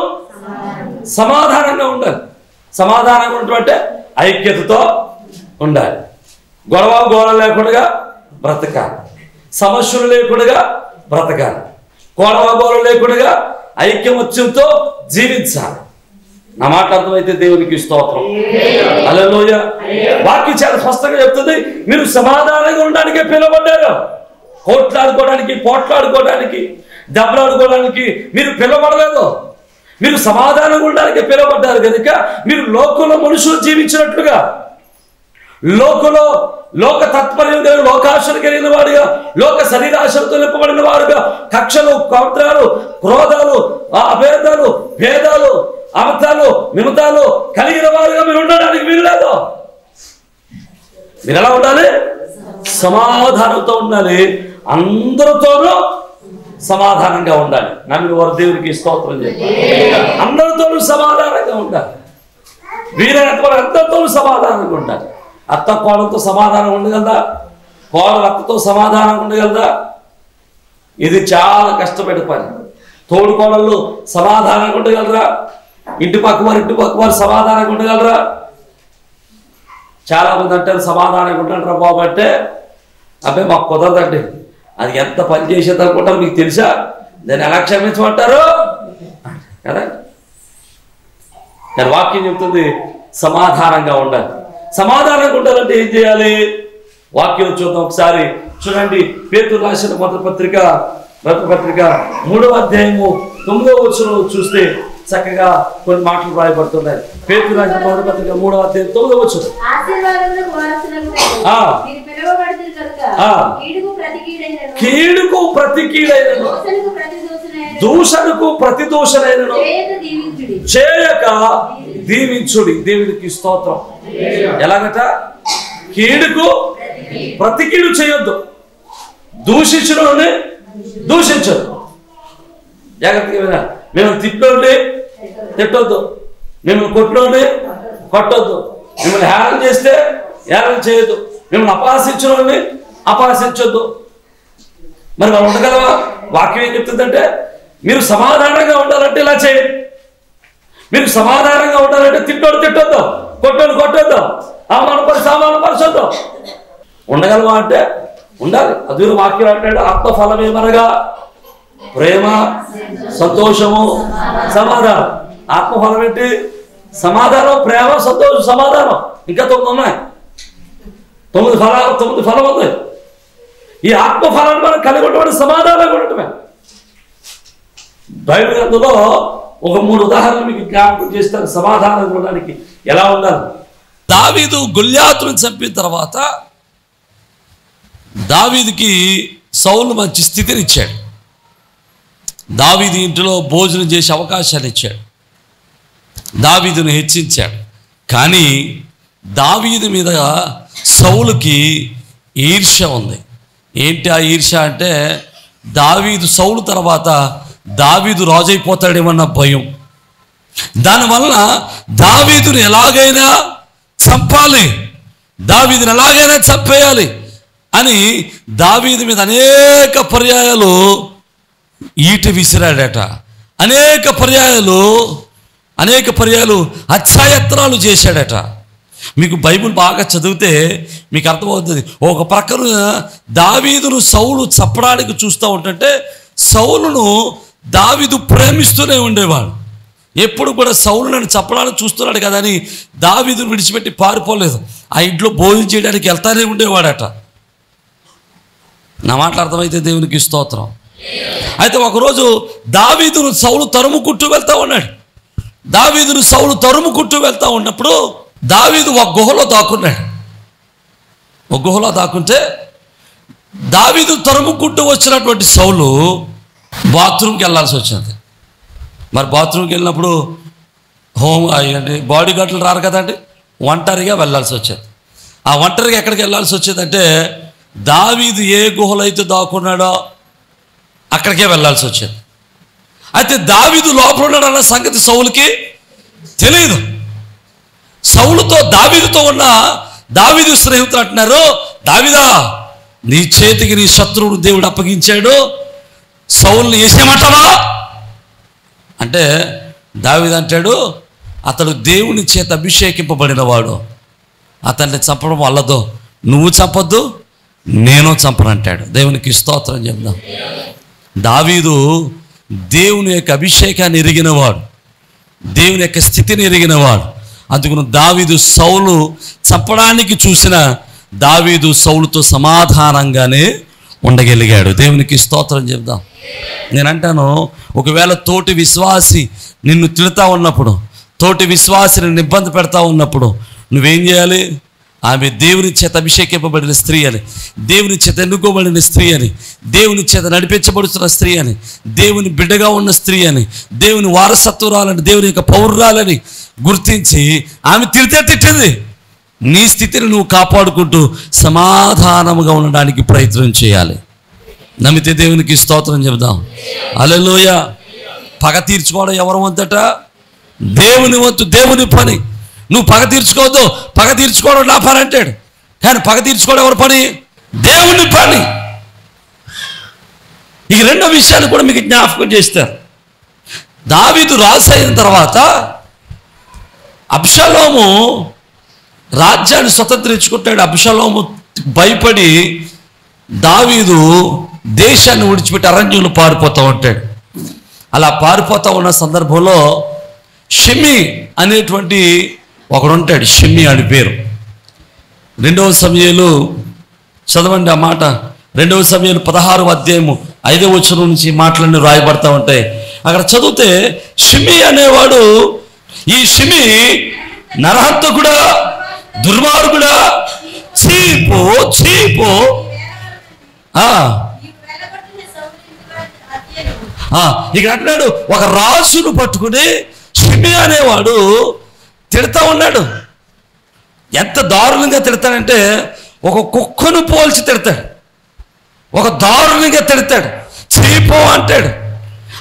సమాధానంగా ఉండాలి. సమాధానంగా ఉండటం అంటే ఐక్యతతో ఉండాలి. గొడవ లేకుండా బ్రతకాలి, సమస్యలు లేకుండా బ్రతకాలి, గొడవ లేకుండా ఐక్యమత్యంతో జీవించాలి. నా మాట అర్థమైతే దేవునికి స్తోత్రం. హల్లెలూయా. వాక్యం చాలా స్పష్టంగా చెప్తుంది, మీరు సమాధానంగా ఉండడానికే పిలువబడ్డారు. కోట్లాడుకోవడానికి, పోట్లాడుకోవడానికి, దెబ్బలాడుకోవడానికి మీరు పిలువబడలేదు. మీరు సమాధానంగా ఉండడానికి పిలువబడ్డారు కనుక మీరు లోకంలో మనుషులు జీవించినట్లుగా, లోక తత్పర్యం కలిగిన, లోకాశలు కలిగిన వాడుగా, లోక శరీరాశలతో నింపబడిన వాడుగా, కక్షలు, కౌత్రాలు, క్రోధాలు, అభేదాలు, భేదాలు, అమతాలు, మిమతాలు కలిగిన వారుగా మీరు ఉండడానికి వీలు లేదు. మీరు ఎలా ఉండాలి? సమాధానంతో ఉండాలి. అందరితోనూ సమాధానంగా ఉండాలి. నమ్మిన వారు దేవునికి స్తోత్రం చెప్పాలి. అందరితో సమాధానంగా ఉండాలి. వీరైనంత వరకు అందరితో సమాధానంగా ఉండాలి. అత్త కోడలతో సమాధానం ఉండగలదా? కోడలు అత్తతో సమాధానం ఉండగలదా? ఇది చాలా కష్టమైన పని. తోడు కోడళ్ళు సమాధానంగా ఉండగలరా? ఇంటి పక్క వారు సమాధానంగా ఉండగలరా? చాలా మంది అంటారు సమాధానంగా ఉంటారా బాబు అంటే, అబ్బాయి మాకు కుదరదండి, అది ఎంత పని చేసేది అనుకుంటారు మీకు తెలుసా, దాన్ని ఎలా క్షమించమంటారు కదా. కానీ వాక్యం చెప్తుంది సమాధానంగా ఉండాలి. సమాధానంగా ఉండాలంటే ఏం చేయాలి? వాక్యం చూద్దాం ఒకసారి. చూడండి, పేతురు రాసిన మొదటి పత్రిక 3వ అధ్యాయము 9వ వచనం చూస్తే చక్కగా కొన్ని మాటలు రాయబడుతున్నాయి. పేతురు రాసిన మొదటి పత్రిక 3వ అధ్యాయం 9వ వచనం. కీడుకు ప్రతి కీడైనను దూషణకు ప్రతి దూషణైనను చేయక దీవించుడి. దేవునికి స్తోత్రం. ఎలాగట? కీడుకు ప్రతి కీడు చేయొద్దు, దూషించడం దూషించదు. జాగ్రత్తగా మేము తిట్టోండి తిట్టొద్దు, మిమ్మల్ని కొట్టోండి కొట్టొద్దు, మిమ్మల్ని హేళన చేస్తే హేళన చేయొద్దు, మిమ్మల్ని అపహాసించడం అపహాసించొద్దు. మరి మనం ఉండగలవా? వాక్యం ఏం చెప్తుందంటే మీరు సమాధానంగా ఉండాలంటే ఇలా చేయండి. మీరు సమాధానంగా ఉండాలంటే తిట్టోడు తిట్టొద్దు, కొట్టోడు కొట్టొద్దు, అవమానపరచొద్దు. ఉండగలవా అంటే ఉండాలి. అదే వాక్యం అంటాడు, ఆత్మఫలం ఏమనగా ప్రేమ, సంతోషము, సమాధానం. ఆత్మఫలం ఏంటి? సమాధానం, ప్రేమ, సంతోషం, సమాధానం. ఇంకా 9 ఉన్నాయి. 9 ఫలం ఉంది. ఈ ఆత్మఫలాన్ని మనం కలిగి ఉండటం సమాధానంగా ఉండటమే. బైబిల్ గ్రంథంలో ఒక 3 ఉదాహరణలు మీకు జ్ఞాపకం చేస్తాను సమాధానం ఉండడానికి ఎలా ఉండాలి. దావీదు గొల్యాతును చంపిన తర్వాత దావీదుకి సౌలు మంచి స్థితిని ఇచ్చాడు. దావీదు ఇంటిలో భోజనం చేసే అవకాశాన్ని ఇచ్చాడు. దావీదును హెచ్చించాడు. కానీ దావీదు మీద సౌలుకి ఈర్ష్య ఉంది. ఏంటి ఆ ఈర్ష్య అంటే, దావీదు సౌలు తర్వాత దావీదు రాజైపోతాడేమన్న భయం. దానివల్ల దావీదుని ఎలాగైనా చంపాలి, దావీదుని ఎలాగైనా చంపేయాలి అని దావీదు మీద అనేక పర్యాయాలు ఈట విసిరాడట. అనేక పర్యాయాలు హత్యాయత్నాలు చేశాడట. మీకు బైబిల్ బాగా చదివితే మీకు అర్థమవుతుంది. ఒక ప్రక్కన దావీదును సౌలు చంపడానికి చూస్తూ ఉంటుంటే సౌలును దావీదు ప్రేమిస్తూనే ఉండేవాడు. ఎప్పుడు కూడా సౌలు నన్ను చంపడానికి చూస్తున్నాడు కదా అని దావీదును విడిచిపెట్టి పారిపోలేదు. ఆ ఇంట్లో భోజనం చేయడానికి వెళ్తానే ఉండేవాడట. నా మాటలు అర్థమైతే దేవునికి స్తోత్రం. అయితే ఒకరోజు దావీదును సౌలు తరుముకుంటూ వెళ్తూ ఉన్నాడు. దావీదును సౌలు తరుముకుంటూ వెళ్తూ ఉన్నప్పుడు దావీదు ఒక గుహలో దాక్కున్నాడు. ఒక గుహలో దాక్కుంటే దావీదు తరుముకుంటూ వచ్చినటువంటి సౌలు బాత్రూమ్కి వెళ్ళాల్సి వచ్చింది. మరి బాత్రూమ్కి వెళ్ళినప్పుడు బాడీ గార్డులు రారు కదండి, ఒంటరిగా వెళ్ళాల్సి వచ్చేది. ఆ ఒంటరిగా ఎక్కడికి వెళ్ళాల్సి వచ్చేదంటే దావీదు ఏ గుహలో అయితే దాక్కున్నాడో అక్కడికే వెళ్ళాల్సి వచ్చేది. అయితే దావీదు లోపల ఉన్నాడన్న సంగతి సౌలుకి తెలియదు. సౌలుతో దావీదుతో ఉన్న దావీదు స్నేహితులు అంటున్నారు, దావీదా నీ చేతికి నీ శత్రువును దేవుడు అప్పగించాడు, సౌలుని వేసేయమంటావా అంటే దావీదు అంటాడు, అతడు దేవుని చేత అభిషేకింపబడిన వాడు, అతన్ని చంపడం వల్లదో, నువ్వు చంపొద్దు నేను చంపనంటాడు. దేవునికి స్తోత్రం చెప్దాం. దావీదు దేవుని యొక్క అభిషేకాన్ని ఎరిగినవాడు, దేవుని యొక్క స్థితిని ఎరిగినవాడు. అందుకని దావీదు సౌలు చంపడానికి చూసిన దావీదు సౌలుతో సమాధానంగానే ఉండగలిగాడు. దేవునికి స్తోత్రం చెప్దాం. నేనంటాను, ఒకవేళ తోటి విశ్వాసి నిన్ను తిడుతూ ఉన్నప్పుడు, తోటి విశ్వాసిని ఇబ్బంది పెడతా ఉన్నప్పుడు నువ్వేం చేయాలి? ఆమె దేవుని చేత అభిషేకింపబడిన స్త్రీ అని, దేవుని చేత ఎన్నుకోబడిన స్త్రీ అని, దేవుని చేత నడిపించబడుతున్న స్త్రీ అని, దేవుని బిడ్డగా ఉన్న స్త్రీ అని, దేవుని వారసత్వరాలని, దేవుని యొక్క పౌరురాలని గుర్తించి ఆమె తిట్టింది. నీ స్థితిని నువ్వు కాపాడుకుంటూ సమాధానముగా ఉండడానికి ప్రయత్నం చేయాలి. నమ్మితే దేవునికి స్తోత్రం చెబుదాం. హల్లెలూయా. పగ తీర్చుకోవడం ఎవరి వంతట? దేవుని వంతు, దేవుని పని. నువ్వు పగ తీర్చుకోవద్దు, పగ తీర్చుకోవడం నా పని అంటాడు. కానీ పగ తీర్చుకోవడం ఎవరి పని? దేవుని పని. ఈ రెండో విషయాన్ని కూడా మీకు జ్ఞాపకం చేస్తారు. దావీదు రాజు అయిన తర్వాత అబ్షాలోము రాజ్యాన్ని స్వతంత్రించుకుంటాడు. అబ్షాలోము భయపడి దావీదు దేశాన్ని విడిచిపెట్టి అరణ్యంలో పారిపోతూ ఉంటాడు. అలా పారిపోతూ ఉన్న సందర్భంలో షిమ్మి అనేటువంటి ఒకడు ఉంటాడు. షిమ్మి అని పేరు. 2వ సమూయేలు చదవండి ఆ మాట. 2వ సమూయేలు 16వ అధ్యాయము 5వ వచనం నుంచి మాటలన్నీ రాయబడతా ఉంటాయి. అక్కడ చదివితే షిమ్మి అనేవాడు, ఈ షిమ్మి నరహంతకుడా, దుర్మార్గుడా, చీపు చీపు. ఇక అంటున్నాడు, ఒక రాజును పట్టుకుని షిమ్మి అనేవాడు తిడతా ఉన్నాడు. ఎంత దారుణంగా తిడతాడంటే ఒక కుక్కను పోల్చి తిడతాడు, ఒక దారుణంగా తిడతాడు, చీపో అంటాడు.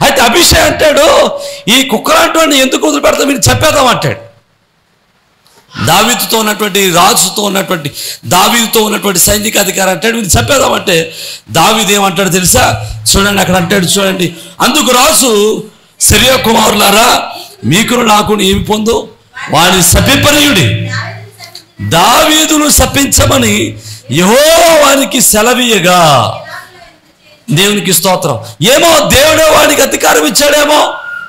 అయితే అభిషేక్ అంటాడు, ఈ కుక్కలాంటి ఎందుకు వదిలిపెడతాం, మీరు చెప్పేద్దాం అంటాడు. దావీదుతో ఉన్నటువంటి రాజుతో ఉన్నటువంటి దావీదుతో ఉన్నటువంటి సైనిక అధికారి అంటాడు, మీరు చెప్పేద్దామంటే దావీదు ఏమంటాడు తెలుసా? చూడండి అక్కడ అంటాడు, చూడండి. అందుకు రాజు, సిరియా కుమారులారా, మీకును నాకు ఏమి పొందు? వాని శపింపనీయుడి, దావీదును శపించమని యెహోవా వానికి సెలవీయగా. దేవునికి స్తోత్రం. ఏమో దేవుడే వాడికి అధికారం ఇచ్చాడేమో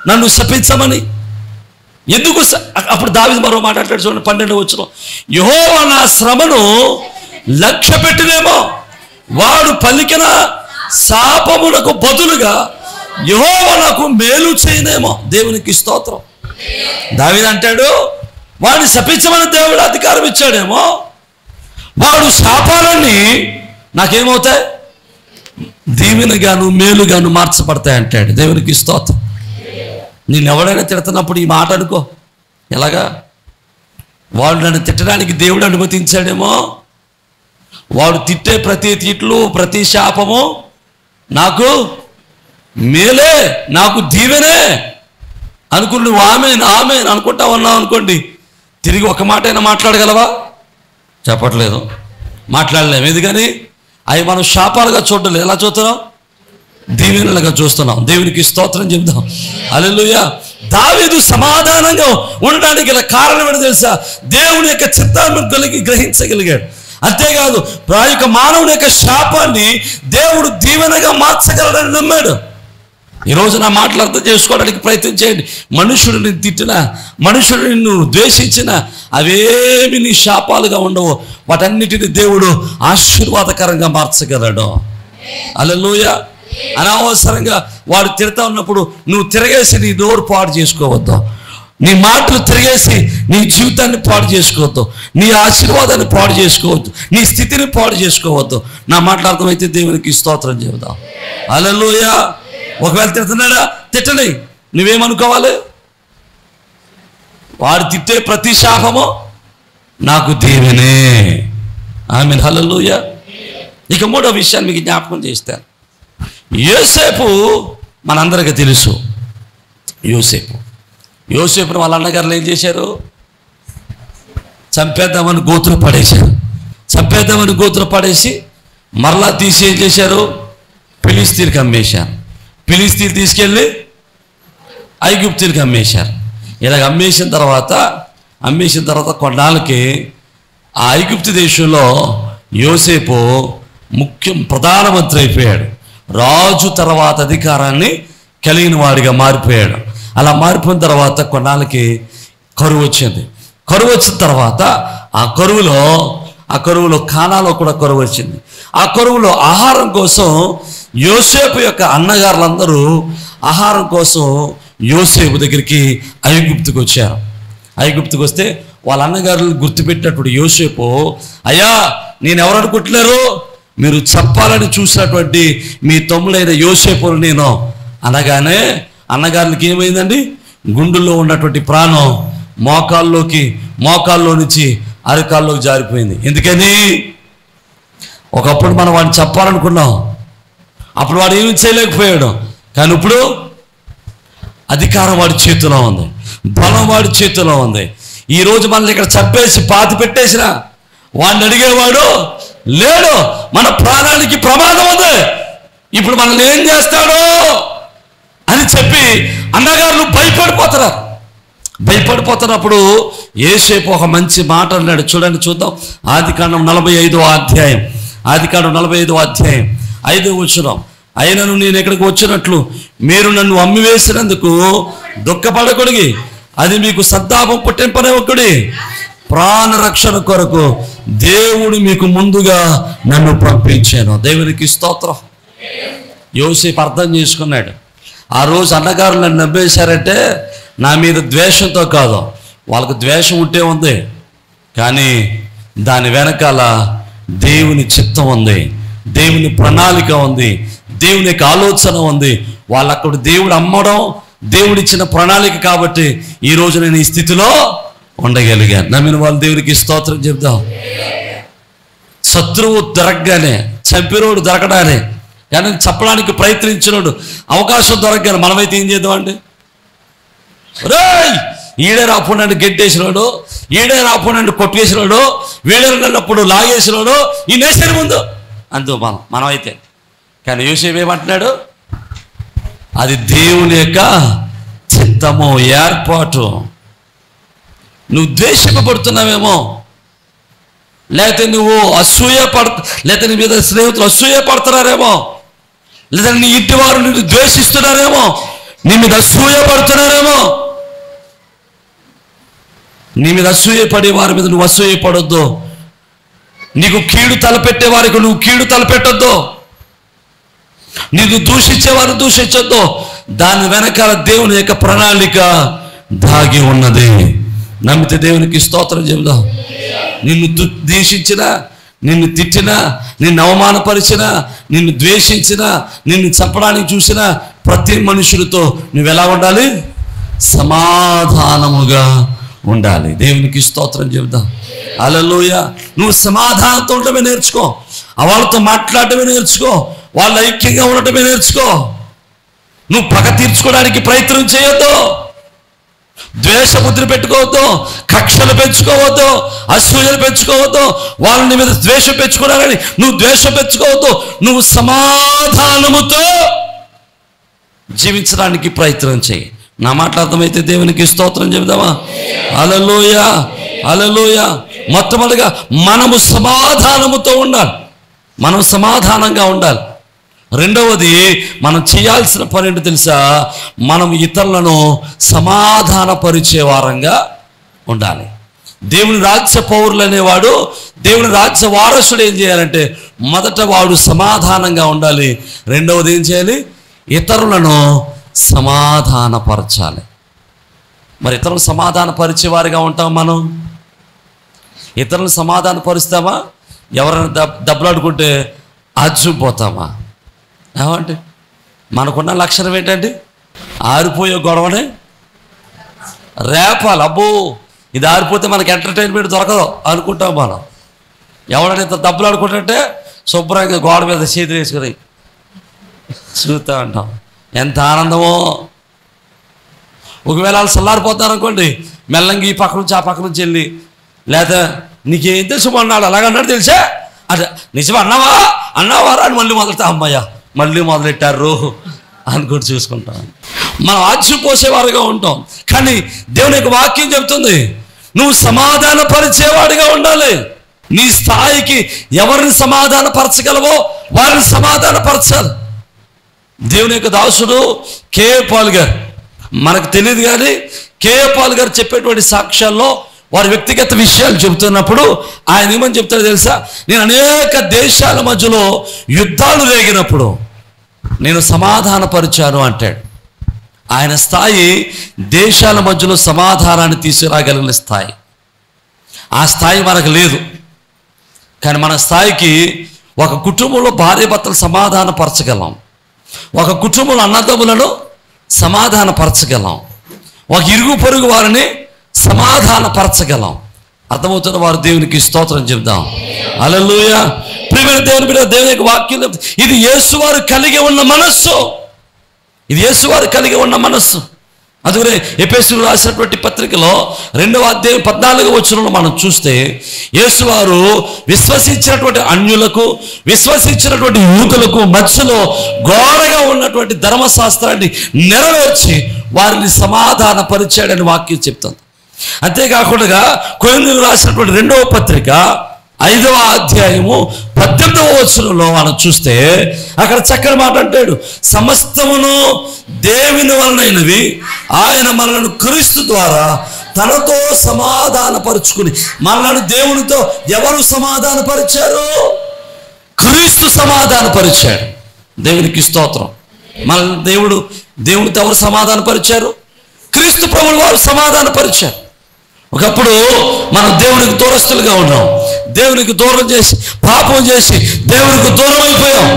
నన్ను శపించమని. ఎందుకు? అప్పుడు దావీదు మరో మాట అంటాడు, చూడండి 12వ వచనం. యెహోవా నా శ్రమను లక్ష్య పెట్టినేమో, వాడు పలికిన శాపములకు బదులుగా యెహోవా నాకు మేలు చేయనేమో. దేవునికి స్తోత్రం. దావీదు అంటాడు, వాడిని శపించమని దేవుడు అధికారం ఇచ్చాడేమో, వాడు శాపాలన్నీ నాకేమవుతాయి? దీవెనగాను మేలుగాను మార్చబడతాయి అంటాడు. దేవునికి స్తోత్రం. నేను ఎవడైనా తిడుతున్నప్పుడు ఈ మాట అనుకో, ఎలాగా? వాడు నన్ను తిట్టడానికి దేవుడు అనుమతించాడేమో, వాడు తిట్టే ప్రతి తిట్లు, ప్రతి శాపము నాకు మేలే, నాకు దీవెనే అనుకుని నువ్వు ఆమె అనుకుంటా ఉన్నావు అనుకోండి, తిరిగి ఒక మాట అయినా మాట్లాడగలవా? చెప్పట్లేదు, మాట్లాడలేము. ఎందుకని? అవి మనం శాపాలుగా చూడలేదు. ఎలా చూస్తున్నాం? దీవెనలుగా చూస్తున్నాం. దేవునికి స్తోత్రం చెప్దాం. హల్లెలూయా. దావీదు సమాధానంగా ఉండడానికి గల కారణం ఏంటో తెలుసా? దేవుని యొక్క చిత్తాన్ని గ్రహించగలిగాడు. అంతేకాదు, మానవుని యొక్క శాపాన్ని దేవుడు దీవెనగా మార్చగలడని నమ్మాడు. ఈరోజు నా మాటలు అర్థం చేసుకోవడానికి ప్రయత్నం చేయండి. మనుషుడు నిన్ను తిట్టినా, మనుషుడు నిన్ను ద్వేషించినా అవేమి నీ శాపాలుగా ఉండవు. వాటన్నిటిని దేవుడు ఆశీర్వాదకరంగా మార్చగలడు. హల్లెలూయా. అనవసరంగా వాడు తిడతా ఉన్నప్పుడు నువ్వు తిరగేసి నీ నోరు పాడు చేసుకోవద్దు, నీ మాటలు తిరిగేసి నీ జీవితాన్ని పాడు చేసుకోవద్దు, నీ ఆశీర్వాదాన్ని పాడు చేసుకోవద్దు, నీ స్థితిని పాడు చేసుకోవద్దు. నా మాటలు అర్థమైతే దేవునికి స్తోత్రం చెబుదాం. హల్లెలూయా. ఒకవేళ తిడుతున్నాడా, తిట్టని, నువ్వేమనుకోవాలి? వాడు తిట్టే ప్రతి శాపము నాకు దీవెనే. ఆమేన్. హల్లెలూయా. ఇక మూడో విషయాన్ని మీకు జ్ఞాపకం చేస్తాను. యోసేపు మనందరికీ తెలుసు. యోసేపును వాళ్ళ అన్నగారులు ఏం చేశారు? చంపేద్దామని గోతులు పడేసి మరలా తీసి ఏం చేశారు? ఫిలిస్తీన్కి అమ్మేశారు. ఫిలిస్తీన్ తీసుకెళ్ళి ఐగుప్తునికి అమ్మేశారు. ఇలాగ అమ్మేసిన తర్వాత కొన్నాళ్ళకి ఆ ఐగుప్తు దేశంలో యోసేపు ప్రధానమంత్రి అయిపోయాడు. రాజు తర్వాత అధికారాన్ని కలిగిన వాడిగా మారిపోయాడు. అలా మారిపోయిన తర్వాత కొన్నాళ్ళకి కరువు వచ్చింది. కరువు వచ్చిన తర్వాత ఆ కరువులో కానాలో కూడా కరువు వచ్చింది. ఆ కరువులో ఆహారం కోసం యోసేపు యొక్క అన్నగారులందరూ ఆహారం కోసం యోసేపు దగ్గరికి ఐగుప్తుకు వచ్చారు. ఐగుప్తుకు వస్తే వాళ్ళ అన్నగారులను గుర్తుపెట్టినటువంటి యోసేపు, అయ్యా నేను ఎవరు అనుకుంటున్నారు? మీరు చెప్పాలని చూసినటువంటి మీ తమ్ముడైన యోసేపును నేను అనగానే అన్నగారులకి ఏమైందండి? గుండెల్లో ఉన్నటువంటి ప్రాణం మోకాల్లో నుంచి అరికాల్లోకి జారిపోయింది. ఎందుకని? ఒకప్పుడు మనం వాడిని చెప్పాలనుకున్నాం, అప్పుడు వాడు ఏమి చేయలేకపోయాడు. కానీ ఇప్పుడు అధికారం వాడి చేతిలో ఉంది, బలం వాడి చేతిలో ఉంది. ఈరోజు మనల్ని ఇక్కడ చంపేసి పాతి పెట్టేసిన వాడిని అడిగేవాడు లేడు. మన ప్రాణానికి ప్రమాదం ఉంది, ఇప్పుడు మనల్ని ఏం చేస్తాడో అని చెప్పి అన్నగారులు భయపడిపోతున్నప్పుడు యేసేపు ఒక మంచి మాట అన్నాడు. చూడండి, చూద్దాం. ఆదికాండం 45వ అధ్యాయం, ఆదికాండం 45వ అధ్యాయం 5వ వచనం. అయినను నేను ఇక్కడికి వచ్చినట్లు మీరు నన్ను అమ్మివేసినందుకు దుఃఖపడకూడదు, అది మీకు సంతాపం పుట్టింపనివ్వకుడి. ప్రాణరక్షణ కొరకు దేవుడు మీకు ముందుగా నన్ను పంపించాను. దేవునికి స్తోత్రం. యోసేపు అర్థం చేసుకున్నాడు, ఆ రోజు అన్నగారు నన్ను నమ్మేశారంటే నా మీద ద్వేషంతో కాదు, వాళ్ళకు ద్వేషం ఉంటే ఉంది, కానీ దాని వెనకాల దేవుని చిత్తం ఉంది, దేవుని ప్రణాళిక ఉంది, దేవుని యొక్క ఆలోచన ఉంది. వాళ్ళక్కడ దేవుడు అమ్మడం దేవుడిచ్చిన ప్రణాళిక కాబట్టి ఈరోజు నేను ఈ స్థితిలో ఉండగలిగాను. నమ్మిన వాళ్ళు దేవునికి స్తోత్రం చెప్దాం. శత్రువు దొరకగానే, చంపినోడు దొరకడానే, కానీ చెప్పడానికి ప్రయత్నించినోడు అవకాశం దొరకగానే మనమైతే ఏం చేద్దామండి? రేయ్, ఈడే రాకుండా గెట్టేసినాడు, ఈడే రాకుండా కొట్టేసినాడు, వీడేనప్పుడు లాగేసినాడు, ఈ నేషన్ ముందు అందు మనమైతే. కానీ యోసేపు ఏమంటున్నాడు? అది దేవుని యొక్క చిత్తము, ఏర్పాటు. నువ్వు ద్వేషింపబడుతున్నావేమో, లేకపోతే నువ్వు లేకపోతే నీ మీద స్నేహితులు అసూయ పడుతున్నారేమో, లేదా నీ ఇంటి వారు నిన్ను ద్వేషిస్తున్నారేమో, నీ మీద అసూయ పడుతున్నారేమో. నీ మీద అసూయ పడే వారి మీద నువ్వు అసూయ పడొద్దు. నీకు కీడు తలపెట్టే వారికి నువ్వు కీడు తలపెట్టొద్దు. నీకు దూషించేవారు దూషించొద్దు. దాని వెనకాల దేవుని యొక్క ప్రణాళిక దాగి ఉన్నది. నమ్మితే దేవునికి స్తోత్రం చెబుదాం. నిన్ను ద్వేషించినా, నిన్ను తిట్టినా, నిన్ను అవమానపరిచినా, నిన్ను ద్వేషించినా, నిన్ను చంపడానికి చూసినా ప్రతి మనుషులతో నువ్వు ఎలా ఉండాలి? సమాధానముగా ఉండాలి. దేవునికి స్తోత్రం చెబుదాం. హల్లెలూయా. నువ్వు సమాధానంతో ఉండటమే నేర్చుకో, వాళ్ళతో మాట్లాడటమే నేర్చుకో, వాళ్ళు ఐక్యంగా ఉండటమే నేర్చుకో. నువ్వు పగ తీర్చుకోవడానికి ప్రయత్నం చేయొద్దు, ద్వేషముద్ర పెట్టుకోవద్దు, కక్షలు పెంచుకోవద్దు, అసూయలు పెంచుకోవద్దు, వాళ్ళని మీద ద్వేషం పెంచుకోవడానికి నువ్వు ద్వేషం పెంచుకోవద్దు. నువ్వు సమాధానముతో జీవించడానికి ప్రయత్నం చేయి. నా మాట అర్థమైతే దేవునికి స్తోత్రం చెబుదామా? హల్లెలూయా, హల్లెలూయా. మొట్టమొదటిగా మనము సమాధానముతో ఉండాలి, మనం సమాధానంగా ఉండాలి. రెండవది, మనం చేయాల్సిన పని ఏంటో తెలుసా? మనం ఇతరులను సమాధానపరిచే వారంగా ఉండాలి. దేవుని రాజ్య పౌరులు అనేవాడు, దేవుని రాజ్య వారసుడు ఏం చేయాలంటే మొదట వాడు సమాధానంగా ఉండాలి. రెండవది ఏం చేయాలి? ఇతరులను సమాధానపరచాలి. మరి ఇతరులు సమాధానపరిచేవారిగా ఉంటాం మనం? ఇతరులను సమాధానపరుస్తామా? ఎవరైనా దెబ్బలాడుకుంటే ఆజ్జుపోతామా? ఏమంటే మనకున్న లక్షణం ఏంటంటే ఆరిపోయే గొడవనే రేపాలి. అబ్బో, ఇది ఆరిపోతే మనకి ఎంటర్టైన్మెంట్ దొరకదు అనుకుంటాం మనం. ఎవడైనా దెబ్బలాడుకుంటుంటే శుభ్రంగా గోడ మీద చేతులు వేసుకుని చూస్తూ ఉంటాం, ఎంత ఆనందమో. ఒకవేళ వాళ్ళు చల్లారిపోతారు అనుకోండి, మెల్లంగా ఈ పక్క నుంచి ఆ పక్క నుంచి వెళ్ళి, లేదా నీకేం తెలుసు అన్నాడు, అలాగన్నాడు తెలుసా, అదే నిజం అన్నావా అని మళ్ళీ మొదలెడతా, అమ్మయ్య మళ్ళీ మొదలెట్టారు అనుకుంటూ చూసుకుంటాం. మనం ఆజ్ఞపోసేవారుగా ఉంటాం. కానీ దేవుని యొక్క వాక్యం చెబుతుంది నువ్వు సమాధానపరిచేవాడిగా ఉండాలి. నీ స్థాయికి ఎవరిని సమాధానపరచగలవో వారిని సమాధానపరచాలి. దేవుని యొక్క దాసుడు కే.ఏ. పాల్ గారు, మనకు తెలియదు కానీ కే.ఏ. పాల్ గారు చెప్పేటువంటి సాక్ష్యాల్లో వారి వ్యక్తిగత విషయాలు చెబుతున్నప్పుడు ఆయన ఏమని చెప్తారో తెలుసా? నేను అనేక దేశాల మధ్యలో యుద్ధాలు రేగినప్పుడు నేను సమాధానపరిచాను అంటాడు. ఆయన స్థాయి దేశాల మధ్యలో సమాధానాన్ని తీసుకురాగలిగిన స్థాయి. ఆ స్థాయి మనకు లేదు. కానీ మన స్థాయికి ఒక కుటుంబంలో భార్యాభర్తలు సమాధానపరచగలం, ఒక కుటుంబంలో అన్నదమ్ములను సమాధానపరచగలం, ఒక ఇరుగు పొరుగు వారిని సమాధానపరచగలం. అర్థమవుతున్న వారు దేవునికి స్తోత్రం చెప్దాం. హల్లెలూయా. ప్రియమైన దేవుని బిడ్డ, దేవుని యొక్క వాక్యం ఇది యేసువారు కలిగి ఉన్న మనస్సు. ఇది యేసువారు కలిగి ఉన్న మనస్సు. అందుకనే ఎఫెసీయులకు రాసినటువంటి పత్రికలో 2వ అధ్యాయం 14వ వచనంలో మనం చూస్తే యేసువారు విశ్వసించినటువంటి అన్యులకు, విశ్వసించినటువంటి యూదులకు మధ్యలో ఘోరగా ఉన్నటువంటి ధర్మశాస్త్రాన్ని నెరవేర్చి వారిని సమాధానపరిచాడని వాక్యం చెప్తుంది. అంతేకాకుండా కొరింథీయులకు రాసినటువంటి 2వ పత్రిక 5వ అధ్యాయము 18వ వచనంలో మనం చూస్తే అక్కడ చక్కని మాట అంటాడు, సమస్తమును దేవుని వలనైనవి, ఆయన మనలను క్రీస్తు ద్వారా తనతో సమాధానపరుచుకుని. మనలను దేవునితో ఎవరు సమాధానపరిచారు? క్రీస్తు సమాధానపరిచాడు. దేవునికి స్తోత్రం. మన దేవునితో ఎవరు సమాధానపరిచారు? క్రీస్తు ప్రభువు వారు సమాధానపరిచారు. ఒకప్పుడు మనం దేవునికి దూరస్తులుగా ఉన్నాం. దేవునికి దూరం చేసి, పాపం చేసి దేవునికి దూరం అయిపోయాం.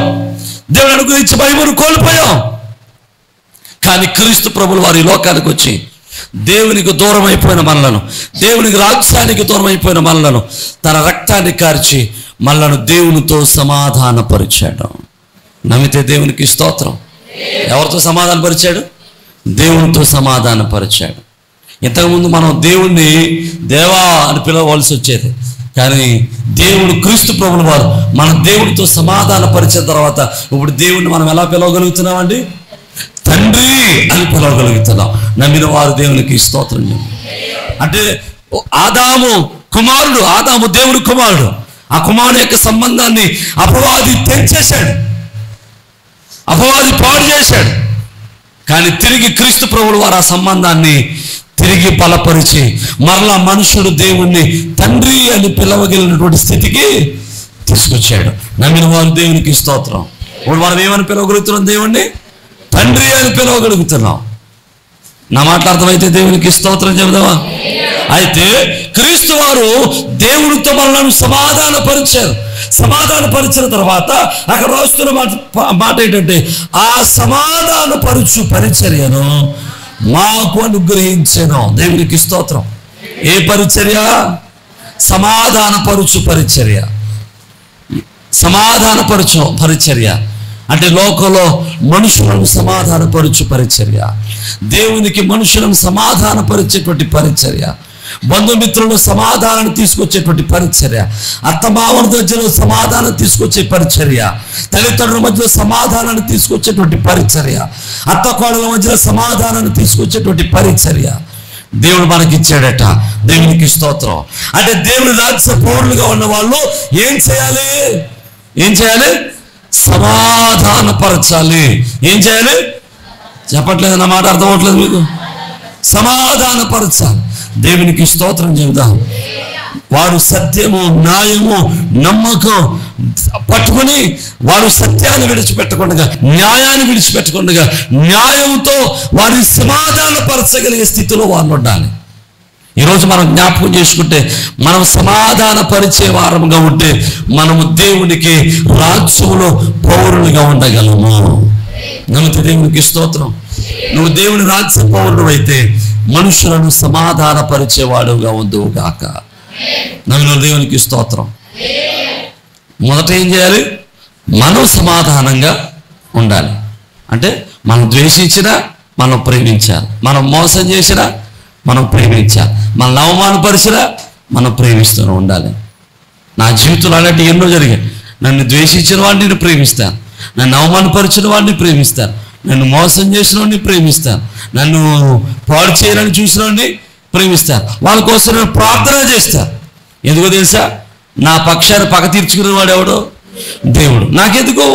దేవుని అనుగ్రహించి మహిమను కోల్పోయాం. కానీ క్రీస్తు ప్రభువు వారి లోకానికి వచ్చి దేవునికి దూరం అయిపోయిన మనలను, దేవునికి రాజ్యానికి దూరం అయిపోయిన మనలను తన రక్తాన్ని కార్చి మనలను దేవునితో సమాధానపరిచాడు. నమ్మితే దేవునికి స్తోత్రం. ఎవరితో సమాధానపరిచాడు? దేవునితో సమాధానపరిచాడు. ఇంతకుముందు మనం దేవుణ్ణి దేవా అని పిలవలసి వచ్చేది. కానీ దేవుడు క్రీస్తు ప్రభువుల వారు మన దేవుడితో సమాధానపరిచిన తర్వాత ఇప్పుడు దేవుణ్ణి మనం ఎలా పిలవగలుగుతున్నామండి? తండ్రి అని పిలవగలుగుతున్నాం. నమ్మిన వారు దేవునికి స్తోత్రం. అంటే ఆదాము కుమారుడు, ఆదాము దేవుడి కుమారుడు. ఆ కుమారుడు యొక్క సంబంధాన్ని అపవాది తెంచేశాడు, అపవాది పాడు చేశాడు. కానీ తిరిగి క్రీస్తు ప్రభువుల వారు ఆ సంబంధాన్ని తిరిగి బలపరిచి మరలా మనుషుడు దేవుణ్ణి తండ్రి అని పిలవగలిగినటువంటి స్థితికి తీసుకొచ్చాడు. నమ్మిన వారు దేవునికి స్తోత్రం. ఇప్పుడు మనం ఏమని పిలవగలుగుతున్నాం? దేవుణ్ణి తండ్రి అని పిలవగలుగుతున్నాం. నా మాట్లాడతామైతే దేవునికి స్తోత్రం చెబుదామా? అయితే క్రీస్తు వారు దేవునితో మనలను సమాధానపరిచారు. సమాధానపరిచిన తర్వాత అక్కడ రాస్తున్న మాట ఏంటంటే, ఆ సమాధానపరుచు పరిచర్యను మాకు అనుగ్రహించాను. దేవునికి స్తోత్రం. ఏ పరిచర్య? సమాధానపరుచు పరిచర్య. సమాధానపరుచు పరిచర్య అంటే లోకంలో మనుషులను సమాధానపరుచు పరిచర్య, దేవునికి మనుషులను సమాధానపరిచేటువంటి పరిచర్య, బంధుమిత్రులను సమాధానాన్ని తీసుకొచ్చేటువంటి పరిచర్య, అత్తమామల మధ్యలో సమాధానం తీసుకొచ్చే పరిచర్య, తల్లిదండ్రుల మధ్యలో సమాధానాన్ని తీసుకొచ్చేటువంటి పరిచర్య, అత్తకోడల మధ్యలో సమాధానాన్ని తీసుకొచ్చేటువంటి పరిచర్య దేవుడు మనకిచ్చాడట. దేవునికి స్తోత్రం. అంటే దేవుని రాజ్య పౌరులుగా ఉన్న వాళ్ళు ఏం చేయాలి? ఏం చేయాలి? సమాధానపరచాలి. ఏం చేయాలి? చెప్పట్లేదు, నా మాట అర్థం అవట్లేదు మీకు? సమాధానపరచాలి. దేవునికి స్తోత్రం చెబుదాం. వారు సత్యము, న్యాయము, నమ్మకం పట్టుకుని వారు సత్యాన్ని విడిచిపెట్టకుండా, న్యాయాన్ని విడిచిపెట్టకుండా న్యాయంతో వారిని సమాధానపరచగలిగే స్థితిలో వారు ఉండాలి. ఈరోజు మనం జ్ఞాపకం చేసుకుంటే, మనం సమాధాన పరిచే వారముగా ఉంటే మనము దేవునికి రాజ్యములో పౌరులుగా ఉండగలము. నమ్మితే దేవునికి స్తోత్రం. నువ్వు దేవుని రాజ్య పౌరుడు అయితే మనుషులను సమాధాన పరిచేవాడుగా ఉందువు గాక. నమ్మిన దేవునికి స్తోత్రం. మొదట ఏం చేయాలి? మనం సమాధానంగా ఉండాలి. అంటే మనం ద్వేషించినా మనం ప్రేమించాలి, మనం మోసం చేసినా మనం ప్రేమించాలి, మనల్ని అవమానపరిచినా మనం ప్రేమిస్తూనే ఉండాలి. నా జీవితంలో అలాంటి ఎన్నో జరిగాయి. నన్ను ద్వేషించిన వాడిని నేను ప్రేమిస్తాను, నన్ను అవమానపరిచిన వాడిని ప్రేమిస్తాను, నన్ను మోసం చేసిన వాడిని ప్రేమిస్తాను, నన్ను పాడు చేయాలని చూసిన వాడిని ప్రేమిస్తాను. వాళ్ళ కోసం నేను ప్రార్థన చేస్తాను. ఎందుకో తెలుసా? నా పక్షాన్ని పగ తీర్చుకునే వాడు ఎవడో? దేవుడు. నాకెందుకు?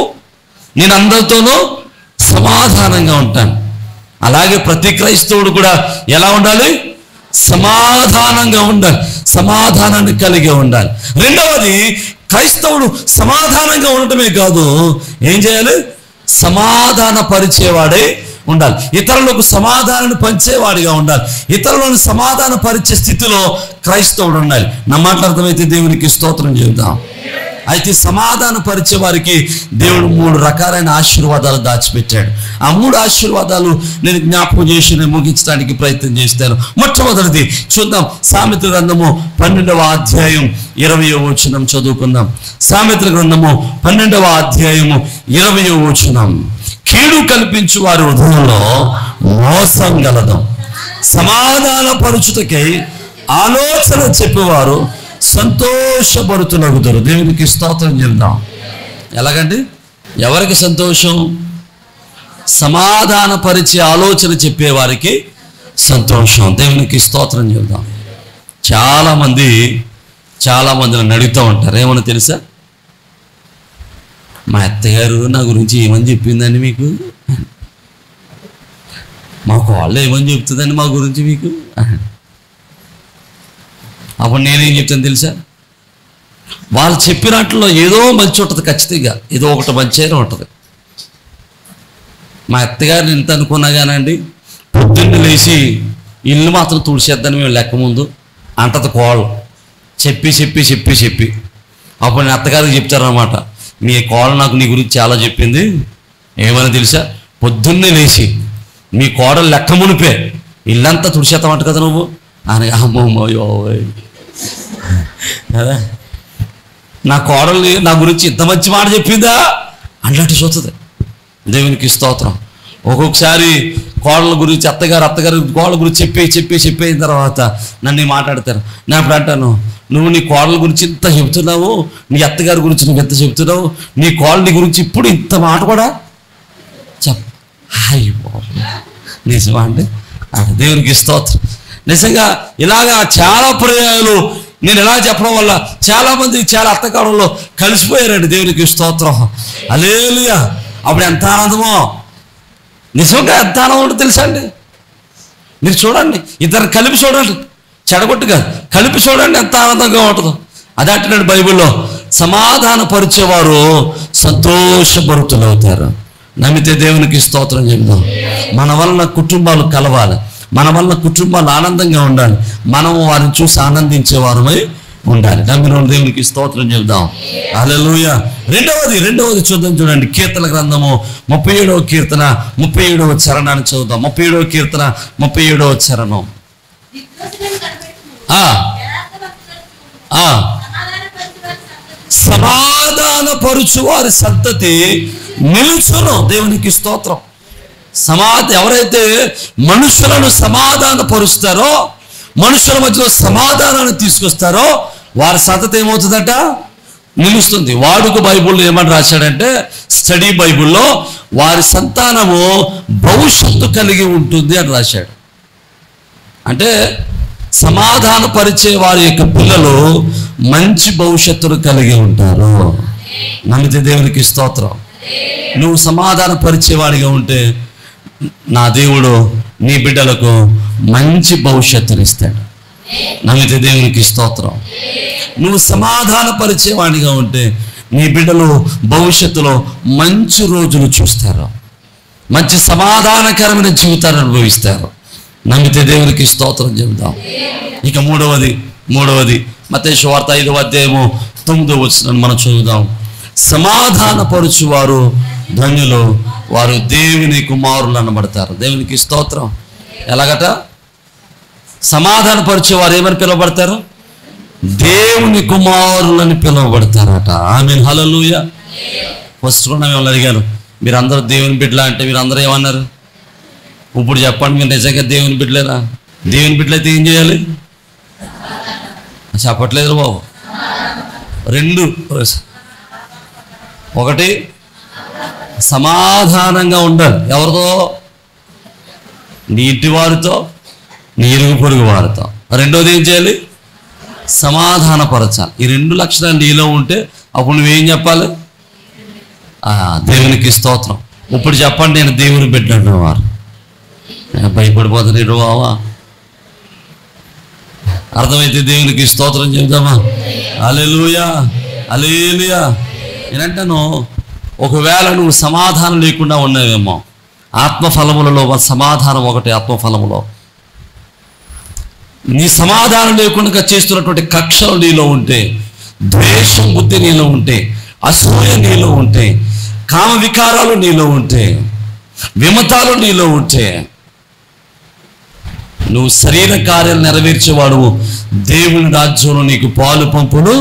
నేను అందరితోనూ సమాధానంగా ఉంటాను. అలాగే ప్రతి క్రైస్తవుడు కూడా ఎలా ఉండాలి? సమాధానంగా ఉండాలి, సమాధానాన్ని కలిగి ఉండాలి. రెండవది, క్రైస్తవుడు సమాధానంగా ఉండటమే కాదు, ఏం చేయాలి? సమాధాన పరిచేవాడే ఉండాలి. ఇతరులకు సమాధానాన్ని పంచేవాడిగా ఉండాలి. ఇతరులను సమాధాన పరిచే స్థితిలో క్రైస్తవుడు ఉండాలి. నా మాట్లాడతామైతే దేవునికి స్తోత్రం చెబుతాం. అయితే సమాధాన పరిచే వారికి దేవుడు 3 రకాలైన ఆశీర్వాదాలు దాచిపెట్టాడు. ఆ 3 ఆశీర్వాదాలు నేను జ్ఞాపకం చేసి నేను ముగించడానికి ప్రయత్నం చేస్తాను. మొట్టమొదటిది చూద్దాం. సామెతల గ్రంథము 12వ అధ్యాయం 20వ వచనం చదువుకుందాం. సామెతల గ్రంథము 12వ అధ్యాయము 20వ వచనం. కీడు కల్పించు వారి హృదయంలో మోసం గలదు, సమాధాన పరుచుటకై ఆలోచన చెప్పేవారు సంతోషపడుతులగుతారు. దేవునికి స్తోత్రం చెప్దాం. ఎలాగండి? ఎవరికి సంతోషం? సమాధాన పరిచే ఆలోచన చెప్పేవారికి సంతోషం. దేవునికి స్తోత్రం చెప్దాం. చాలామంది నన్ను అడుగుతూ ఉంటారు, ఏమన్నా తెలుసా, మా అత్తగారు నా గురించి ఏమని చెప్పిందండి మీకు, మా కోళ్ళు ఏమని చెప్తుందండి మా గురించి మీకు. అప్పుడు నేనేం చెప్తాను తెలుసా, వాళ్ళు చెప్పినట్లో ఏదో మంచి ఉంటుంది, ఖచ్చితంగా ఏదో ఒకటి మంచిగానే ఉంటుంది. మా అత్తగారిని ఇంత అనుకున్నా కానండి, పొద్దున్న లేచి ఇల్లు మాత్రం తుడిచేద్దని మేము లెక్క ముందు అంటది కోళ్ళు. చెప్పి అప్పుడు నేను అత్తగారికి చెప్తారనమాట, మీ కోళ్ళు నాకు నీ గురించి చాలా చెప్పింది, ఏమని తెలుసా, పొద్దున్నే లేచి మీ కోడలు లెక్క మునిపే ఇల్లంతా తుడిచేస్తామంట కదా నువ్వు అని. అమ్మమ్మయ్యో కదా, నా కోడలు నా గురించి ఇంత మంచి మాట చెప్పిందా అన్నట్టు చూస్తుంది. దేవునికి స్తోత్రం. ఒక్కొక్కసారి కోడల గురించి అత్తగారు కోడల గురించి చెప్పిన తర్వాత నన్ను మాట్లాడతారు. నేను అప్పుడు అంటాను, నువ్వు నీ కోడల గురించి ఇంత చెబుతున్నావు, నీ అత్తగారి గురించి నువ్వు ఎంత చెబుతున్నావు, నీ కోడలి గురించి ఇప్పుడు ఇంత మాట కూడా హాయ్ బాబు, నిజమా అంటే దేవునికి స్తోత్రం. నిజంగా ఇలాగా చాలా పర్యాయాలు నేను ఎలా చెప్పడం వల్ల చాలామంది చాలా అత్తకాలంలో కలిసిపోయారండి. దేవునికి స్తోత్రం. హల్లెలూయా. అప్పుడు ఎంత ఆనందమో, నిజంగా ఎంత ఆనందం ఉంటుందో తెలుసా అండి. మీరు చూడండి, ఇద్దరు కలిపి చూడండి, చెడగొట్టుగా కలిపి చూడండి ఎంత ఆనందంగా ఉంటుందో. అదే అంటున్నాడు బైబిల్లో, సమాధాన పరిచేవారు సంతోషభరితులవుతారు. నమ్మితే దేవునికి స్తోత్రం చెప్దాం. మన వలన కుటుంబాలు కలవాలి, మన వలన కుటుంబాలు ఆనందంగా ఉండాలి, మనం వారిని చూసి ఆనందించేవారమై ఉండాలి. నమ్మిన దేవునికి స్తోత్రం చెప్దాం. హల్లెలూయా. రెండవది చూడండి. కీర్తన గ్రంథము 37వ కీర్తన 37వ చరణాన్ని చదువుదాం. 37వ కీర్తన 37వ చరణం. సమాధాన పరుచు వారి సంతతి నిలుచును. దేవునికి స్తోత్రం. ఎవరైతే మనుషులను సమాధాన పరుస్తారో, మనుషుల మధ్యలో సమాధానాన్ని తీసుకొస్తారో వారి సంతతి ఏమవుతుందట? నిలుస్తుంది. వాడుక బైబుల్లో ఏమని రాశాడంటే, స్టడీ బైబుల్లో వారి సంతానము భవిష్యత్తు కలిగి ఉంటుంది అని రాశాడు. అంటే సమాధాన పరిచే వారి యొక్క పిల్లలు మంచి భవిష్యత్తును కలిగి ఉంటారు. నమ్మితే దేవునికి స్తోత్రం. నువ్వు సమాధాన పరిచేవాడిగా ఉంటే నా దేవుడు నీ బిడ్డలకు మంచి భవిష్యత్తుని ఇస్తాడు. నమ్మితే దేవునికి స్తోత్రం. నువ్వు సమాధాన పరిచేవాడిగా ఉంటే నీ బిడ్డలు భవిష్యత్తులో మంచి రోజులు చూస్తారు, మంచి సమాధానకరమైన జీవితాన్ని అనుభవిస్తారు. నమ్మితే దేవునికి స్తోత్రం చెబుదాం. ఇక మూడవది మత్తయి సువార్త 5వ అధ్యాయము 9వ వచనం మనం చదువుదాం. సమాధాన పరుచువారు ధన్యులు, వారు దేవుని కుమారులు అనబడతారు. దేవునికి స్తోత్రం. ఎలాగట? సమాధాన పరిచేవారు ఏమని పిలువబడతారు? దేవుని కుమారులని పిలువబడతారట. ఆమేన్. హల్లెలూయా. ఫస్ట్ కూడా మిమ్మల్ని అడిగాను, మీరందరూ దేవుని బిడ్డలా అంటే మీరందరూ ఏమన్నారు? ఇప్పుడు చెప్పండి, మీరు నిజంగా దేవుని బిడ్డలేనా? దేవుని బిడ్డలైతే ఏం చేయాలి? చెప్పట్లేదు బాబు. 2, ఒకటి సమాధానంగా ఉండాలి. ఎవరితో? నీ ఇంటి వారితో, నీ ఇరుగు పొరుగు వారితో. రెండోది ఏం చేయాలి? సమాధానపరచాలి. ఈ 2 లక్షణాలు నీలో ఉంటే అప్పుడు నువ్వేం చెప్పాలి? దేవునికి స్తోత్రం. ఇప్పుడు చెప్పండి, నేను దేవుని బిడ్డను వారు. భయపడిపోతాను బావా. అర్థమైతే దేవునికి స్తోత్రం చెబుదామా? హల్లెలూయా, హల్లెలూయా. నేనంటాను, ఒకవేళ నువ్వు సమాధానం లేకుండా ఉన్నావేమో, ఆత్మఫలములలో సమాధానం ఒకటి. ఆత్మఫలములో నీ సమాధానం లేకుండా చేస్తున్నటువంటి కక్షలు నీలో ఉంటే ద్వేషం బుద్ధి నీలో ఉంటే, అసూయ నీలో ఉంటే, కామ వికారాలు నీలో ఉంటే, విమతాలు నీలో ఉంటే, నువ్వు శరీర కార్యాలు నెరవేర్చేవాడు, దేవుని రాజ్యంలో నీకు పాలు పంపులు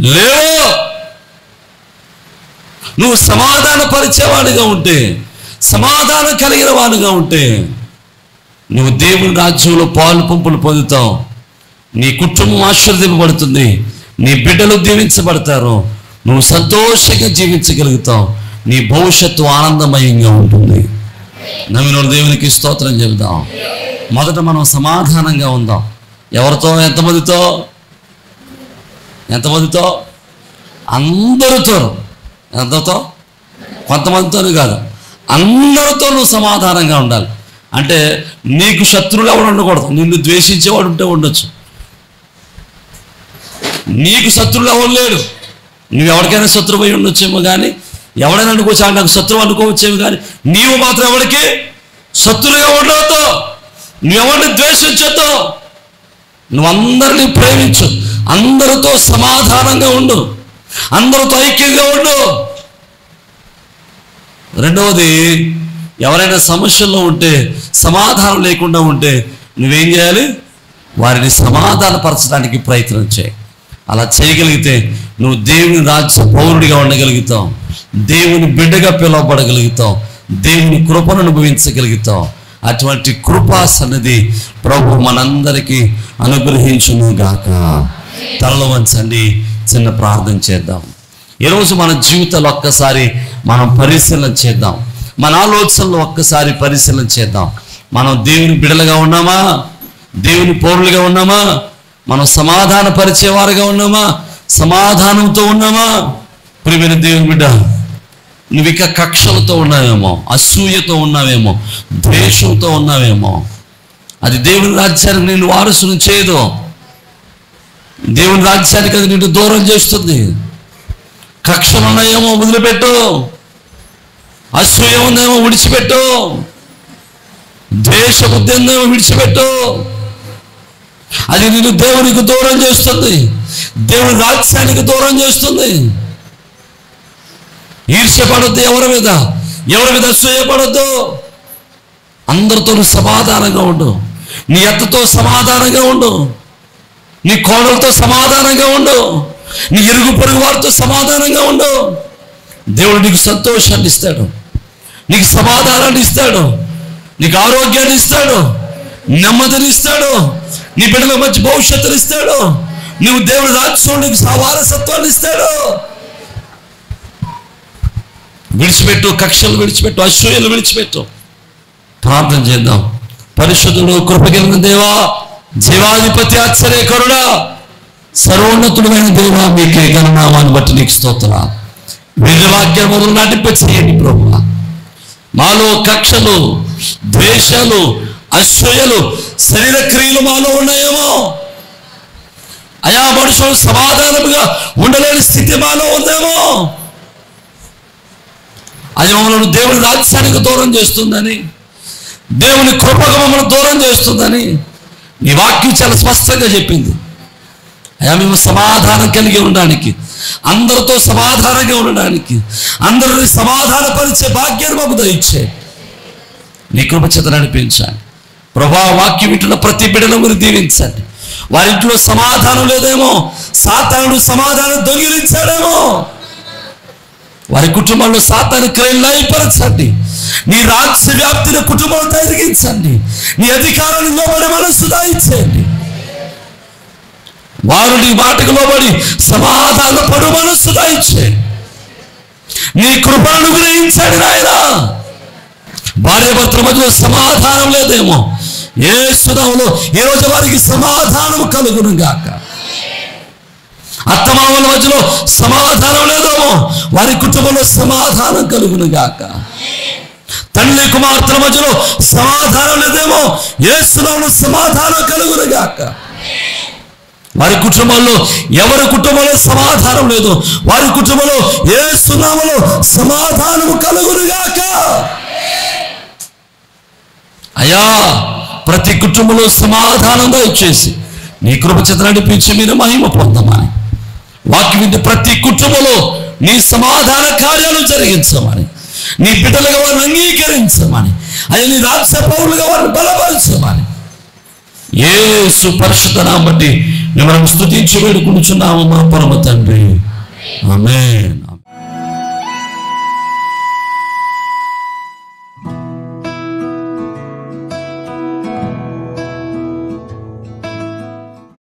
లేవు. నువ్వు సమాధాన పరిచేవాడిగా ఉంటే, సమాధానం కలిగిన వాడిగా ఉంటే, నువ్వు దేవుని రాజ్యంలో పాలు పంపులు పొందుతావు. నీ కుటుంబం ఆశీర్వదింపబడుతుంది, నీ బిడ్డలు దీవించబడతారు, నువ్వు సంతోషంగా జీవించగలుగుతావు, నీ భవిష్యత్తు ఆనందమయంగా ఉంటుంది. నమ్మిన దేవునికి స్తోత్రం చెబుదాం. మొదట మనం సమాధానంగా ఉందాం. ఎవరితో? ఎంతమందితో? అందరితో. ఎంతతో? కొంతమందితోనే కాదు, అందరితో నువ్వు సమాధానంగా ఉండాలి. అంటే నీకు శత్రువులు ఎవడు ఉండకూడదు. నిన్ను ద్వేషించేవాడు ఉంటే ఉండొచ్చు, నీకు శత్రువులు ఎవరు లేడు. నువ్వు ఎవరికైనా శత్రువు అయి ఉండొచ్చేమో, కానీ ఎవడైనా అనుకోవచ్చు నాకు శత్రువు అనుకోవచ్చేమో, కానీ నీవు మాత్రం ఎవరికి శత్రువుగా ఉండవద్దు. నువ్వెవరిని ద్వేషించొద్దు. నువ్వు అందరినీ ప్రేమించు, అందరితో సమాధానంగా ఉండు, అందరితో ఐక్యంగా ఉండు. రెండవది, ఎవరైనా సమస్యల్లో ఉంటే, సమాధానం లేకుండా ఉంటే నువ్వేం చేయాలి? వారిని సమాధానపరచడానికి ప్రయత్నం చేయి. అలా చేయగలిగితే నువ్వు దేవుని రాజ్య పౌరుడిగా ఉండగలుగుతావు, దేవుని బిడ్డగా పిలువబడగలుగుతావు, దేవుని కృపను అనుభవించగలుగుతావు. అటువంటి కృపా సన్నిధి ప్రభు మనందరికీ అనుగ్రహించును గాక. తలలో వంచండి, చిన్న ప్రార్థన చేద్దాం. ఈరోజు మన జీవితాలు ఒక్కసారి మనం పరిశీలన చేద్దాం, మన ఆలోచనలు ఒక్కసారి పరిశీలన చేద్దాం. మనం దేవుని బిడ్డలుగా ఉన్నామా? దేవుని పౌరులుగా ఉన్నామా? మనం సమాధాన పరిచేవారుగా ఉన్నామా? సమాధానంతో ఉన్నామా? ప్రియమైన దేవుని బిడ్డ, నువ్వు ఇక కక్షలతో ఉన్నావేమో, అసూయతో ఉన్నావేమో, ద్వేషంతో ఉన్నావేమో. అది దేవుని రాజ్యానికి నిన్ను వారసును చేయదు. దేవుని రాజ్యానికి అది నిన్ను దూరం చేస్తుంది. కక్షలు ఉన్నాయేమో వదిలిపెట్టు, అసూయ ఉందేమో విడిచిపెట్టు, ద్వేష బుద్ధి ఉందేమో విడిచిపెట్టు. అది నిన్ను దేవునికి దూరం చేస్తుంది, దేవుని రాజ్యానికి దూరం చేస్తుంది. ఈర్ష్యపడొద్దు, ఎవరి మీద అసూయపడొద్దు. అందరితో సమాధానంగా ఉండు, నీ అత్తతో సమాధానంగా ఉండు, నీ కోడలతో సమాధానంగా ఉండు, నీ ఇరుగు పొరుగు వారితో సమాధానంగా ఉండు. దేవుడు నీకు సంతోషాన్ని ఇస్తాడు, నీకు సమాధానాన్ని ఇస్తాడు, నీకు ఆరోగ్యాన్ని ఇస్తాడు, నెమ్మదిని ఇస్తాడు, నీ బిడ్డల మంచి భవిష్యత్తుని ఇస్తాడు, నువ్వు దేవుడి రాజ్యంలో నీకు వారసత్వాన్ని ఇస్తాడు. విడిచిపెట్టు, కక్షలు విడిచిపెట్టు, అసూయలు విడిచిపెట్టు. ప్రార్థన చేద్దాం. పరిశుద్ధుడు, కృపగలిగిన దేవా, జీవాధిపతి, ఆశ్చర్యకరుడా, సర్వోన్నతుడైన దేవా, మీకే ఘననామాన్ని బట్టి నీకు స్తోత్రాలు. వీరవాక్యం మొదలు నటింపచేయండి ప్రభువా. మాలో కక్షలు, ద్వేషాలు, అసూయలు, శరీర క్రియలు మాలో ఉన్నాయేమో, అయా మనుషులు సమాధానముగా ఉండలేని స్థితి మాలో ఉందేమో, అది మమ్మల్ని దేవుని రాజ్యానికి దూరం చేస్తుందని, దేవుని కృపకు మమ్మల్ని దూరం చేస్తుందని నీ వాక్యం చాలా స్పష్టంగా చెప్పింది. అయా మేము సమాధానం కలిగి ఉండడానికి, అందరితో సమాధానంగా ఉండడానికి, అందరిని సమాధానపరిచే భాగ్యాన్ని మాకు దయచే. నీ కృప చేత నడిపించండి ప్రభా. వాక్యం వింటున్న ప్రతి బిడ్డను మీరు దీవించండి. వారింట్లో సమాధానం లేదేమో, సాతానుడు సమాధానం దొంగిలించాడేమో, వారి కుటుంబంలో సాతాను క్రియలు లయపరచండి. నీ రాజ్య వ్యాప్తిని కుటుంబంతో ఎదిగించండి. నీ అధికారాన్ని లోబడి మనస్సు దాయించండి. వారు నీ మాటకు లోబడి సమాధాన పడు మనస్సు దాయించండి. నీ కృపను అనుగ్రహించండి నాయన. భార్యాభర్తల మధ్యలో సమాధానం లేదేమో, యేసు నామములో ఈరోజు వారికి సమాధానం కలుగును గాక. అత్తమామల మధ్యలో సమాధానం లేదేమో, వారి కుటుంబంలో సమాధానం కలుగును గాక. తండ్రి కుమార్తెల మధ్యలో సమాధానం లేదేమో, యేసు నామములో సమాధానం కలుగును గాక. వారి కుటుంబంలో, ఎవరి కుటుంబంలో సమాధానం లేదు, వారి కుటుంబంలో యేసు నామములో సమాధానము కలుగును గాక. అయ్యా, ప్రతి కుటుంబంలో సమాధానంగా ఇచ్చేసి నీ కృప చేత నడిపించి మీరు మహిమ పొందమని వాక్యం వింటే ప్రతి కుటుంబంలో నీ సమాధాన కార్యాలు జరిగించమని, నీ బిడ్డలుగా వారిని అంగీకరించమని, అయ్యా నీ రాజ్య పౌరులుగా వారిని బలపరచమని యేసు పరిశుద్ధ నామమును బట్టి మిమ్మల్ని స్తుతించి వేడుకొనుచున్నాము మా పరమ తండ్రి. ఆమేన్.